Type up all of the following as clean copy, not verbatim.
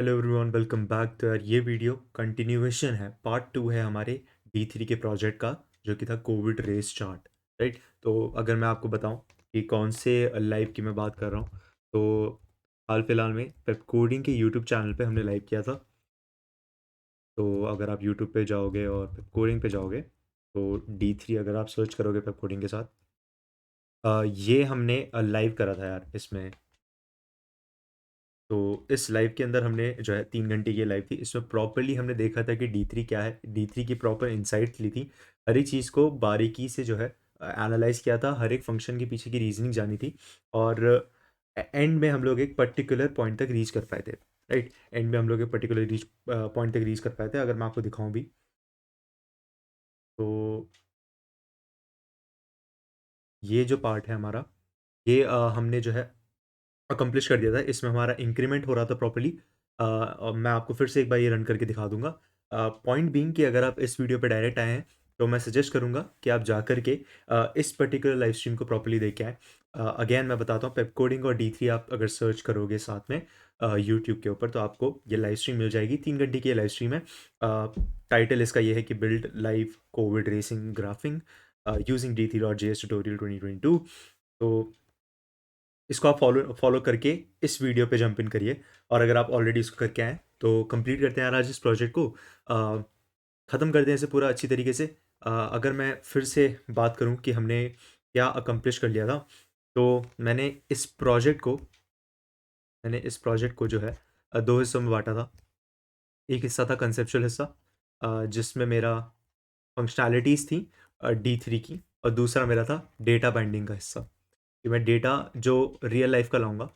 Hello everyone, welcome back. तो यार ये वीडियो कंटिन्यूएशन है, पार्ट 2 है हमारे D3 के प्रोजेक्ट का, जो कि था कोविड रेस चार्ट। राइट। तो अगर मैं आपको बताऊं कि कौन से लाइव की मैं बात कर रहा हूं, तो हाल फिलहाल में पेप कोडिंग के यूट्यूब चैनल पे हमने लाइव किया था। तो अगर आप यूट्यूब पे जाओगे और पेप कोडिंग पे जाओगे, तो D3 अगर आप सर्च करोगे पेप कोडिंग के साथ, ये हमने लाइव करा था यार इसमें। तो इस लाइव के अंदर हमने जो है 3 घंटे की लाइव थी। इसमें प्रॉपरली हमने देखा था कि D3 क्या है, D3 की प्रॉपर इंसाइट ली थी। हर एक चीज़ को बारीकी से जो है एनालाइज किया था, हर एक फंक्शन के पीछे की रीजनिंग जानी थी। और एंड में हम लोग एक पर्टिकुलर पॉइंट तक रीच कर पाए थे। राइट। एंड में हम लोग एक पर्टिकुलर पॉइंट तक रीच कर पाए थे। अगर मैं आपको दिखाऊं भी, तो ये जो पार्ट है हमारा, ये हमने जो है अकम्प्लिश कर दिया था। इसमें हमारा इंक्रीमेंट हो रहा था प्रॉपर्ली। और मैं आपको फिर से एक बार ये रन करके दिखा दूंगा। पॉइंट बीइंग कि अगर आप इस वीडियो पे डायरेक्ट आए हैं, तो मैं सजेस्ट करूंगा कि आप जा कर के इस पर्टिकुलर लाइव स्ट्रीम को प्रॉपर्ली देख के आए। अगेन मैं बताता हूँ, पेप कोडिंग और D3 आप अगर सर्च करोगे साथ में यूट्यूब के ऊपर, तो आपको ये लाइव स्ट्रीम मिल जाएगी। 3 घंटे की ये लाइव स्ट्रीम है। टाइटल इसका ये है कि build live Covid racing graphic using D3.js tutorial 2022। तो इसको आप फॉलो फॉलो करके इस वीडियो पे जंप इन करिए। और अगर आप ऑलरेडी इसको करके आए, तो कंप्लीट करते हैं यार आज इस प्रोजेक्ट को। ख़त्म करते हैं इसे पूरा अच्छी तरीके से। अगर मैं फिर से बात करूं कि हमने क्या अकम्प्लिश कर लिया था, तो मैंने इस प्रोजेक्ट को जो है 2 हिस्सों में बांटा था। एक हिस्सा था कंसेप्चुअल हिस्सा, जिसमें मेरा फंक्शनैलिटीज़ थी D3 की, और दूसरा मेरा था डेटा बाइंडिंग का हिस्सा, कि मैं डेटा जो रियल लाइफ का लाऊंगा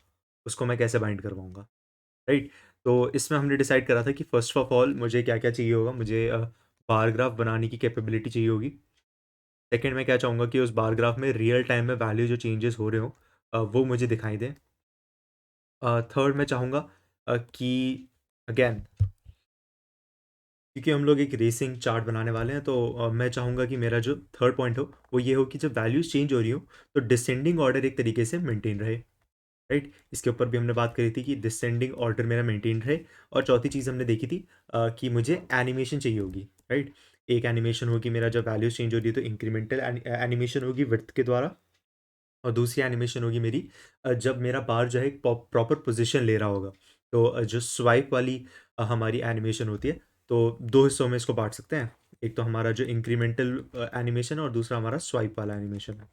उसको मैं कैसे बाइंड करवाऊंगा। राइट। तो इसमें हमने डिसाइड करा था कि फर्स्ट ऑफ ऑल मुझे क्या क्या चाहिए होगा। मुझे बार ग्राफ बनाने की कैपेबिलिटी चाहिए होगी। सेकंड, मैं क्या चाहूँगा कि उस बार ग्राफ में रियल टाइम में वैल्यू जो चेंजेस हो रहे हो, वो मुझे दिखाई दें। थर्ड, मैं चाहूँगा कि अगेन, क्योंकि हम लोग एक रेसिंग चार्ट बनाने वाले हैं, तो मैं चाहूँगा कि मेरा जो थर्ड पॉइंट हो वो ये हो कि जब वैल्यूज चेंज हो रही हो, तो डिसेंडिंग ऑर्डर एक तरीके से मेंटेन रहे। राइट। इसके ऊपर भी हमने बात करी थी कि डिसेंडिंग ऑर्डर मेरा मेंटेन रहे। और चौथी चीज़ हमने देखी थी कि मुझे एनिमेशन चाहिए होगी। राइट। एक एनिमेशन होगी मेरा जब वैल्यूज चेंज हो रही है, तो इंक्रीमेंटल एनिमेशन होगी विड्थ के द्वारा। और दूसरी एनिमेशन होगी मेरी जब मेरा बार जो है एक प्रॉपर पोजीशन ले रहा होगा। तो जो स्वाइप वाली हमारी एनिमेशन होती है, तो दो हिस्सों में इसको बांट सकते हैं। एक तो हमारा जो इंक्रीमेंटल एनिमेशन है, और दूसरा हमारा स्वाइप वाला एनिमेशन है।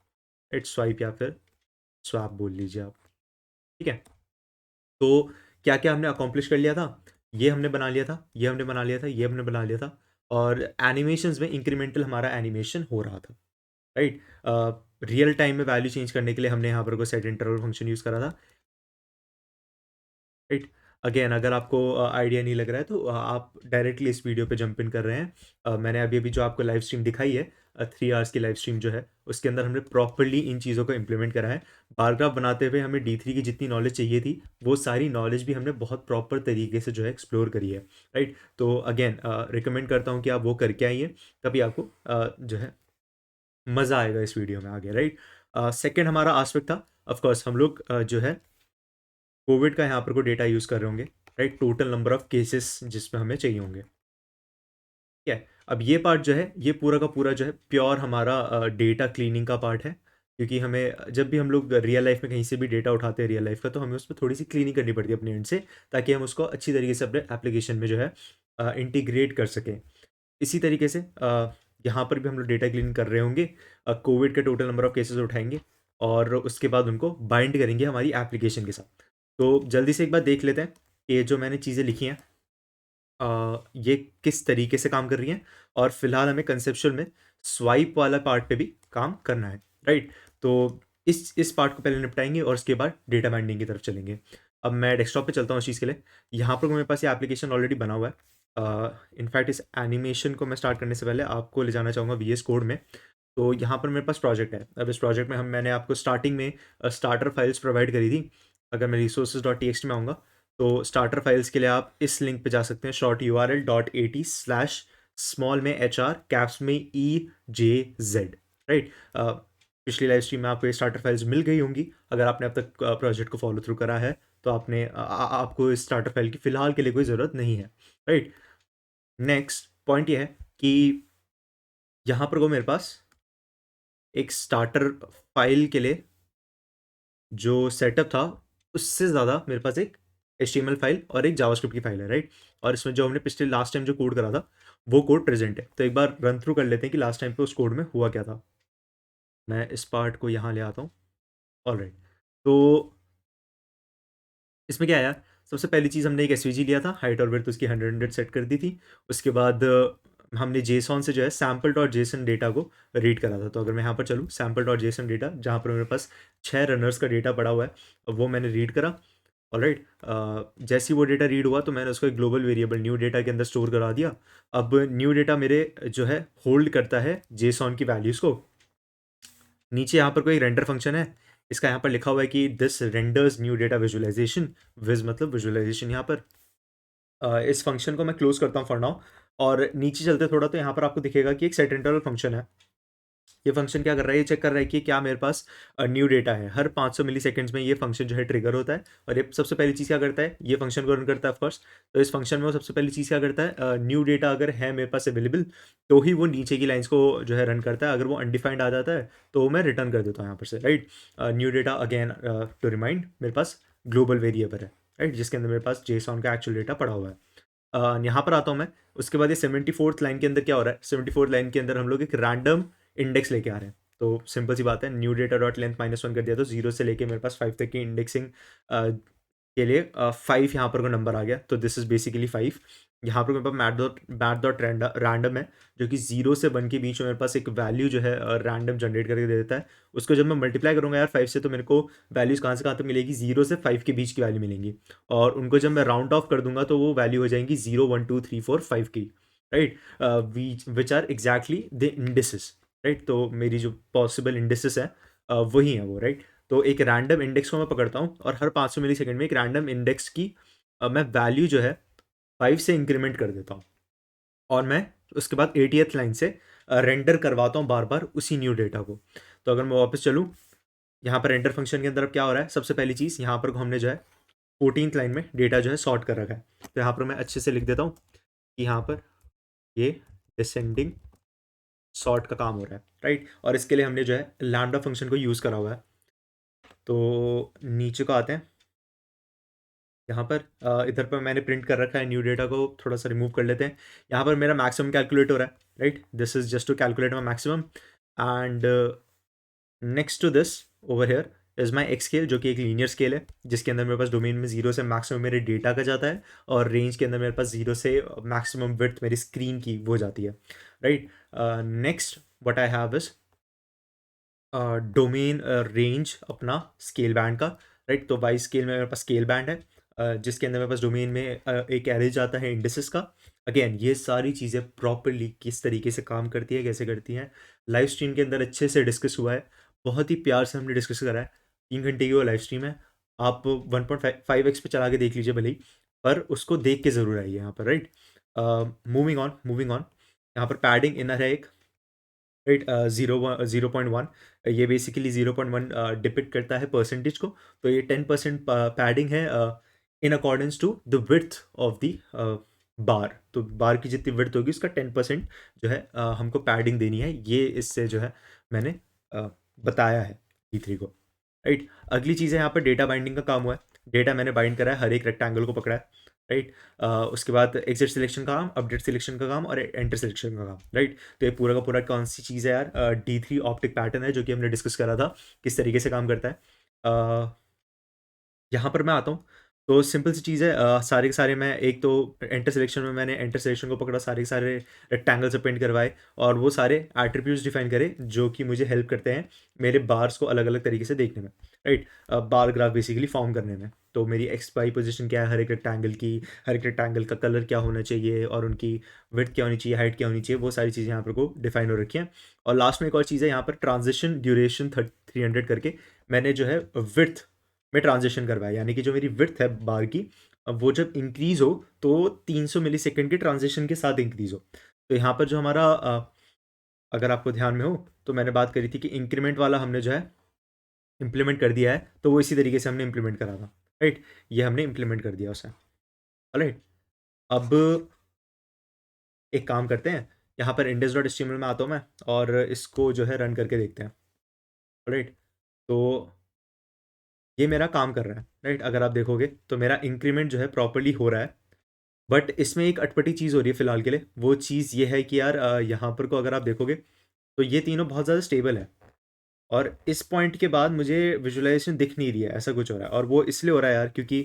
राइट। स्वाइप या फिर स्वैप बोल लीजिए आप। ठीक है। तो क्या क्या हमने अकॉम्प्लिश कर लिया था, ये हमने बना लिया था, ये हमने बना लिया था, ये हमने बना लिया था। और एनिमेशंस में इंक्रीमेंटल हमारा एनिमेशन हो रहा था। राइट। रियल टाइम में वैल्यू चेंज करने के लिए हमने यहाँ पर कोई सेट इंटरवल फंक्शन यूज़ करा था। राइट। अगेन, अगर आपको आइडिया नहीं लग रहा है, तो आप डायरेक्टली इस वीडियो पे जंप इन कर रहे हैं। मैंने अभी अभी जो आपको लाइव स्ट्रीम दिखाई है, 3 आवर्स की लाइव स्ट्रीम जो है, उसके अंदर हमने प्रॉपरली इन चीज़ों को इम्प्लीमेंट करा है। बारग्राफ बनाते हुए हमें D3 की जितनी नॉलेज चाहिए थी, वो सारी नॉलेज भी हमने बहुत प्रॉपर तरीके से जो है एक्सप्लोर करी है। राइट। तो अगेन रिकमेंड करता हूँ कि आप वो करके आइए, तभी आपको जो है मज़ा आएगा इस वीडियो में आगे। राइट। सेकेंड हमारा आस्पेक्ट था, ऑफकोर्स हम लोग जो है कोविड का यहाँ पर कोई डेटा यूज़ कर रहे होंगे। Right. Total number of cases जिसमें हमें चाहिए होंगे। ठीक है। अब ये पार्ट जो है, ये पूरा का पूरा जो है प्योर हमारा डेटा क्लीनिंग का पार्ट है। क्योंकि हमें जब भी हम लोग रियल लाइफ में कहीं से भी डेटा उठाते हैं रियल लाइफ का, तो हमें उस पर थोड़ी सी क्लीनिंग करनी पड़ती है अपने एंड से, ताकि हम उसको अच्छी तरीके से अपने एप्लीकेशन में जो है इंटीग्रेट कर सकें। इसी तरीके से यहाँ पर भी हम लोग डेटा क्लीन कर रहे होंगे। कोविड के टोटल नंबर ऑफ केसेस उठाएंगे, और उसके बाद उनको बाइंड करेंगे हमारी एप्लीकेशन के साथ। तो जल्दी से एक बार देख लेते हैं कि जो मैंने चीज़ें लिखी हैं ये किस तरीके से काम कर रही हैं। और फिलहाल हमें कंसेप्चुअल में स्वाइप वाला पार्ट पे भी काम करना है। राइट। तो इस पार्ट को पहले निपटाएंगे, और उसके बाद डेटा बाइंडिंग की तरफ चलेंगे। अब मैं डेस्कटॉप पे चलता हूँ इस चीज़ के लिए। यहाँ पर मेरे पास ये एप्लीकेशन ऑलरेडी बना हुआ है। इनफैक्ट इस एनिमेशन को मैं स्टार्ट करने से पहले आपको ले जाना चाहूँगा VS कोड में। तो यहाँ पर मेरे पास प्रोजेक्ट है। अब इस प्रोजेक्ट में मैंने आपको स्टार्टिंग में स्टार्टर फाइल्स प्रोवाइड करी थी। अगर मैं resources.txt में आऊँगा, तो स्टार्टर फाइल्स के लिए आप इस लिंक पे जा सकते हैं, short url.at/small में HR कैप्स में EJZ। राइट। पिछली लाइव स्ट्रीम में आपको ये स्टार्टर फाइल्स मिल गई होंगी, अगर आपने अब तक प्रोजेक्ट को फॉलो थ्रू करा है तो आपको इस स्टार्टर फाइल की फ़िलहाल के लिए कोई ज़रूरत नहीं है, राइट? नेक्स्ट पॉइंट ये है कि यहाँ पर को मेरे पास एक स्टार्टर फाइल के लिए जो सेटअप था, उससे ज़्यादा मेरे पास एक एचटीएमएल फाइल और एक जावास्क्रिप्ट की फाइल है, राइट? और इसमें जो हमने पिछले लास्ट टाइम जो कोड करा था, वो कोड प्रेज़ेंट है। तो एक बार रन थ्रू कर लेते हैं कि लास्ट टाइम पे उस कोड में हुआ क्या था। मैं इस पार्ट को यहाँ ले आता हूँ। ऑलराइट, तो इसमें क्या है यार, सबसे पहली चीज़ हमने एक एसवीजी लिया था, हाइट और विड्थ उसकी 100 सेट कर दी थी। उसके बाद हमने जेसॉन से जो है सैम्पल डॉट जेसन डेटा को रीड करा था। तो अगर मैं यहाँ पर चलूँ, सैम्पल डॉट जेसन डेटा, जहाँ पर मेरे पास 6 रनर्स का डेटा पड़ा हुआ है, वो मैंने रीड करा। ऑलराइट, जैसे ही वो डेटा रीड हुआ तो मैंने उसको एक ग्लोबल वेरिएबल न्यू डेटा के अंदर स्टोर करा दिया। अब न्यू डेटा मेरे जो है होल्ड करता है जेसॉन की वैल्यूज़ को। नीचे यहाँ पर कोई रेंडर फंक्शन है, इसका यहाँ पर लिखा हुआ है कि this renders new data visualization. Viz मतलब विजुअलाइजेशन। यहाँ पर इस फंक्शन को मैं क्लोज करता हूँ फॉर नाउ। और नीचे चलते थोड़ा तो यहाँ पर आपको दिखेगा कि एक सेट इंटरवल फंक्शन है। ये फंक्शन क्या कर रहा है, ये चेक कर रहा है कि क्या मेरे पास न्यू डेटा है। हर 500 मिली सेकेंड्स में ये फंक्शन जो है ट्रिगर होता है। और ये सबसे पहली चीज़ क्या करता है, ये फंक्शन को रन करता है ऑफकोर्स। तो इस फंक्शन में वो सबसे पहली चीज़ क्या करता है, न्यू डेटा अगर है मेरे पास अवेलेबल तो ही वो नीचे की लाइन्स को जो है रन करता है। अगर वो अनडिफाइंड आ जाता है तो मैं रिटर्न कर देता हूँ यहाँ पर से, right? New data again to remind मेरे पास ग्लोबल वेरिएबल है, राइट, जिसके अंदर मेरे पास जेसॉन का एक्चुअल डेटा पड़ा हुआ है। यहाँ पर आता हूँ मैं। उसके बाद ये 74th लाइन के अंदर क्या हो रहा है, 74th लाइन के अंदर हम लोग एक रैंडम इंडेक्स लेके आ रहे हैं। तो सिंपल सी बात है, न्यू डेटा डॉट लेंथ -1 कर दिया तो 0 से लेके मेरे पास 5 तक की इंडेक्सिंग के लिए 5 यहाँ पर को नंबर आ गया। तो दिस इज बेसिकली 5। यहाँ पर मेरे पास मैथ डॉट रैंडम है, जो कि 0 से 1 के बीच में मेरे पास एक वैल्यू जो है रैंडम जनरेट करके दे देता है। उसको जब मैं मल्टीप्लाई करूँगा यार 5 से, तो मेरे को वैल्यूज़ कहाँ से कहाँ तक मिलेगी, 0 से 5 के बीच की वैल्यू मिलेंगी। और उनको जब मैं राउंड ऑफ कर दूंगा तो वो वैल्यू हो जाएंगी 0 1 2 3 4 5 की, right? Which are exactly the indices, right? तो मेरी जो पॉसिबल इंडिसेस है वही है वो, राइट? तो एक रैंडम इंडेक्स को मैं पकड़ता हूँ और हर 500 मिली सेकेंड में एक रैंडम इंडेक्स की मैं वैल्यू जो है 5 से इंक्रीमेंट कर देता हूँ। और मैं उसके बाद 80th लाइन से रेंडर करवाता हूँ बार बार उसी न्यू डेटा को। तो अगर मैं वापस चलूँ, यहाँ पर रेंडर फंक्शन के अंदर अब क्या हो रहा है, सबसे पहली चीज़ यहाँ पर हमने जो है 14th लाइन में डेटा जो है सॉर्ट कर रखा है। तो यहाँ पर मैं अच्छे से लिख देता हूँ कि यहाँ पर ये डिसेंडिंग सॉर्ट का काम हो रहा है, राइट? और इसके लिए हमने जो है लैम्डा फंक्शन को यूज़ करा हुआ है। तो नीचे को आते हैं। यहाँ पर इधर पर मैंने प्रिंट कर रखा है न्यू डेटा को, थोड़ा सा रिमूव कर लेते हैं। यहाँ पर मेरा मैक्सिमम कैलकुलेट हो रहा है, right? This is just to calculate my maximum. And next to this over here is my x scale, जो कि एक लीनियर स्केल है, जिसके अंदर मेरे पास डोमेन में 0 से मैक्सिमम मेरे डेटा का जाता है, और रेंज के अंदर मेरे पास 0 से मैक्सिमम विड्थ मेरी स्क्रीन की वो जाती है, right? Next what I have is domain range अपना स्केल बैंड का, राइट? तो वाई स्केल में मेरे पास स्केल बैंड है, जिसके अंदर मेरे पास डोमेन में एक एरेज आता है इंडिसेस का। अगेन ये सारी चीज़ें प्रॉपरली किस तरीके से काम करती है, कैसे करती हैं, लाइव स्ट्रीम के अंदर अच्छे से डिस्कस हुआ है। बहुत ही प्यार से हमने डिस्कस करा है। 3 घंटे की वो लाइव स्ट्रीम है। आप 1.5x पे चला के देख लीजिए भले ही, पर उसको देख के ज़रूर आइए यहाँ पर, राइट? Moving on. यहाँ पर पैडिंग इनर है एक, राइट? 0.1। ये बेसिकली 0.1 डिपिक्ट करता है परसेंटेज को। तो ये 10% पैडिंग है in accordance to the width of the bar. तो बार की जितनी विड्थ होगी उसका 10% जो है हमको पैडिंग देनी है। ये इससे जो है मैंने बताया है E3 को, राइट? अगली चीज़ है, यहाँ पर डेटा बाइंडिंग का काम हुआ है। डेटा मैंने बाइंड करा है, हर एक रेक्टेंगल को पकड़ा है, राइट? उसके बाद एग्जिट सिलेक्शन का काम, अपडेट सिलेक्शन का काम और एंटर सिलेक्शन का काम, राइट? तो ये पूरा का पूरा कौन सी चीज़ है यार, D3 ऑप्टिक पैटर्न है, जो कि हमने डिस्कस करा था किस तरीके से काम करता है। यहाँ पर मैं आता हूँ। तो सिंपल सी चीज़ है, सारे के सारे मैं एक तो एंटर सिलेक्शन में मैंने एंटर सिलेक्शन को पकड़ा, सारे के सारे रेक्टेंगल से पेंट करवाए, और वो सारे एट्रीब्यूट्स डिफाइन करे जो कि मुझे हेल्प करते हैं मेरे बार्स को अलग अलग तरीके से देखने में, right? Bar graph basically form करने में। तो मेरी एक्स वाई पोजीशन क्या है हर एक रेक्टेंगल की, हर एक रेक्टेंगल का कलर क्या होना चाहिए, और उनकी विड्थ क्या होनी चाहिए, हाइट क्या होनी चाहिए, वो सारी चीज़ें यहाँ पर को डिफाइन हो रखी हैं। और लास्ट में एक और चीज़ है, यहाँ पर ट्रांजिशन ड्यूरेशन 300 करके मैंने जो है विड्थ में ट्रांजिशन करवाया, यानी कि जो मेरी विड्थ है बार की, वो जब इंक्रीज़ हो तो 300 मिली सेकेंड के ट्रांजिशन के साथ इंक्रीज़ हो। तो यहाँ पर जो हमारा अगर आपको ध्यान में हो तो मैंने बात करी थी कि इंक्रीमेंट वाला हमने जो है इम्प्लीमेंट कर दिया है, तो वो इसी तरीके से हमने इम्प्लीमेंट करा था, राइट? ये हमने इम्प्लीमेंट कर दिया उसे, ऑलराइट? अब एक काम करते हैं, यहाँ पर index.html में आता हूँ मैं और इसको जो है रन करके देखते हैं, ऑलराइट? तो ये मेरा काम कर रहा है, राइट? अगर आप देखोगे तो मेरा इंक्रीमेंट जो है प्रॉपर्ली हो रहा है, बट इसमें एक अटपटी चीज़ हो रही है फिलहाल के लिए। वो चीज़ ये है कि यार यहाँ पर को अगर आप देखोगे तो ये तीनों बहुत ज़्यादा स्टेबल है और इस पॉइंट के बाद मुझे विजुअलाइजेशन दिख नहीं रही है, ऐसा कुछ हो रहा है। और वो इसलिए हो रहा है यार क्योंकि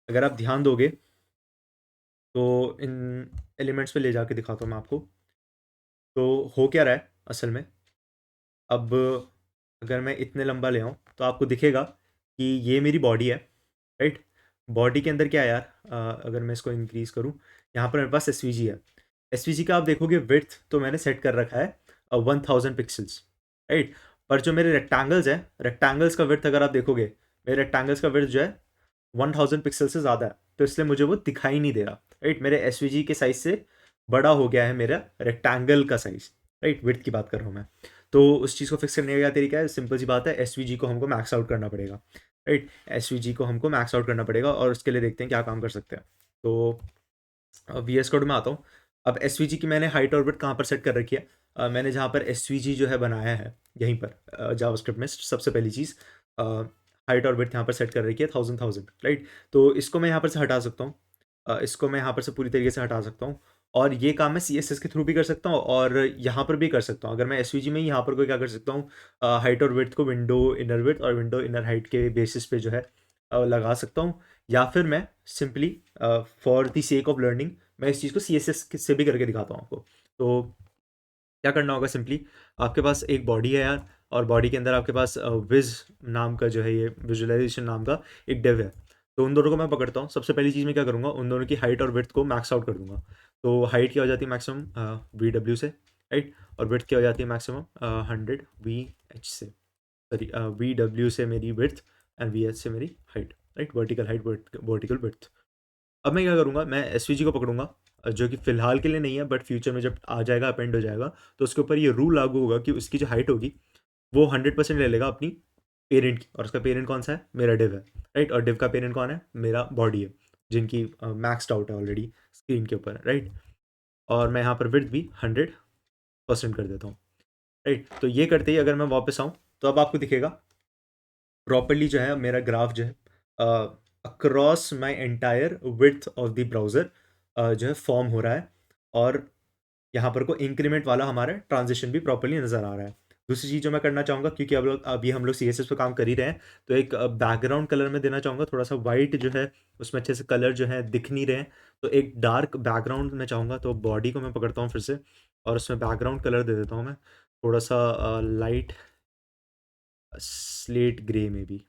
अगर आप ध्यान दोगे तो इन एलिमेंट्स पे ले जाके दिखाता हूँ मैं आपको। तो हो क्या रहा है असल में, अब अगर मैं इतने लंबा ले आऊँ तो आपको दिखेगा कि ये मेरी बॉडी है, राइट? बॉडी के अंदर क्या है यार, अगर मैं इसको इंक्रीज़ करूँ, यहाँ पर मेरे पास एसवीजी है। एसवीजी का आप देखोगे विड्थ तो मैंने सेट कर रखा है 1000 पिक्सल्स, राइट? पर जो मेरे रेक्टेंगल्स हैं, रेक्टेंगल्स का विड्थ अगर आप देखोगे, मेरे रेक्टेंगल्स का विड्थ जो है 1000 पिक्सल से ज़्यादा है, तो इसलिए मुझे वो दिखाई नहीं दे रहा, राइट? मेरे एसवीजी के साइज़ से बड़ा हो गया है मेरा रेक्टेंगल का साइज़, राइट? विड्थ की बात कर रहा हूँ मैं। तो उस चीज़ को फिक्स करने का क्या तरीका है? सिंपल सी बात है, एसवीजी को हमको मैक्स आउट करना पड़ेगा, राइट? एसवीजी को हमको मैक्स आउट करना पड़ेगा और उसके लिए देखते हैं क्या काम कर सकते हैं। तो वीएस कोड में आता हूँ। अब एसवीजी की मैंने हाइट और विड्थ कहाँ पर सेट कर रखी है? मैंने जहाँ पर एसवीजी जो है बनाया है यहीं पर जावास्क्रिप्ट में सबसे पहली चीज़ हाइट और विड्थ यहाँ पर सेट कर रखी है 1000, राइट? तो इसको मैं यहाँ पर से हटा सकता हूँ। इसको मैं यहाँ पर से पूरी तरीके से हटा सकता हूँ और ये काम मैं सीएसएस के थ्रू भी कर सकता हूँ और यहाँ पर भी कर सकता हूँ। अगर मैं एसवीजी में यहाँ पर कोई क्या कर सकता हूँ, हाइट और विड्थ को विंडो इनर विड्थ और विंडो इनर हाइट के बेसिस पे जो है लगा सकता हूँ, या फिर मैं simply for the sake of learning मैं इस चीज़ को सीएसएस से भी करके दिखाता हूँ आपको। तो क्या करना होगा, सिंपली आपके पास एक बॉडी है यार और बॉडी के अंदर आपके पास विज नाम का जो है, ये विजुअलाइजेशन नाम का एक डिव है। तो उन दोनों को मैं पकड़ता हूँ। सबसे पहली चीज़ मैं क्या करूँगा, उन दोनों की हाइट और विड्थ को मैक्स आउट कर दूंगा। तो हाइट क्या हो जाती है मैक्सिमम वी से, राइट? और विड्थ क्या हो जाती है मैक्सिमम 100 वी से, सॉरी वी से मेरी विड्थ एंड वी से मेरी height, right? Vertical height, vertical width. अब मैं क्या करूँगा, मैं एसवीजी को पकड़ूंगा, जो कि फ़िलहाल के लिए नहीं है बट फ्यूचर में जब आ जाएगा, अपेंड हो जाएगा, तो उसके ऊपर ये रूल लागू होगा कि उसकी जो हाइट होगी वो 100% ले लेगा अपनी पेरेंट की, और उसका पेरेंट कौन सा है? मेरा डिव है, राइट? और डिव का पेरेंट कौन है? मेरा बॉडी है, जिनकी मैक्सड आउट है ऑलरेडी स्क्रीन के ऊपर, राइट? और मैं यहाँ पर विड्थ भी 100% कर देता हूँ, राइट? तो ये करते ही अगर मैं वापस आऊँ तो अब आपको दिखेगा प्रॉपर्ली जो है मेरा ग्राफ जो है across my entire width of the browser जो है फॉर्म हो रहा है, और यहाँ पर को इंक्रीमेंट वाला हमारा ट्रांजिशन भी प्रॉपर्ली नज़र आ रहा है। दूसरी चीज़ जो मैं करना चाहूँगा, क्योंकि अब लोग अभी हम लोग सीएसएस पे काम कर ही रहे हैं, तो एक बैकग्राउंड कलर में देना चाहूँगा, थोड़ा सा वाइट जो है उसमें अच्छे से कलर जो है दिख नहीं रहे हैं, तो एक डार्क बैकग्राउंड मैं चाहूँगा। तो बॉडी को मैं पकड़ता हूँ फिर से और उसमें बैकग्राउंड कलर दे देता हूँ मैं, थोड़ा सा लाइट स्लेट ग्रे में भी,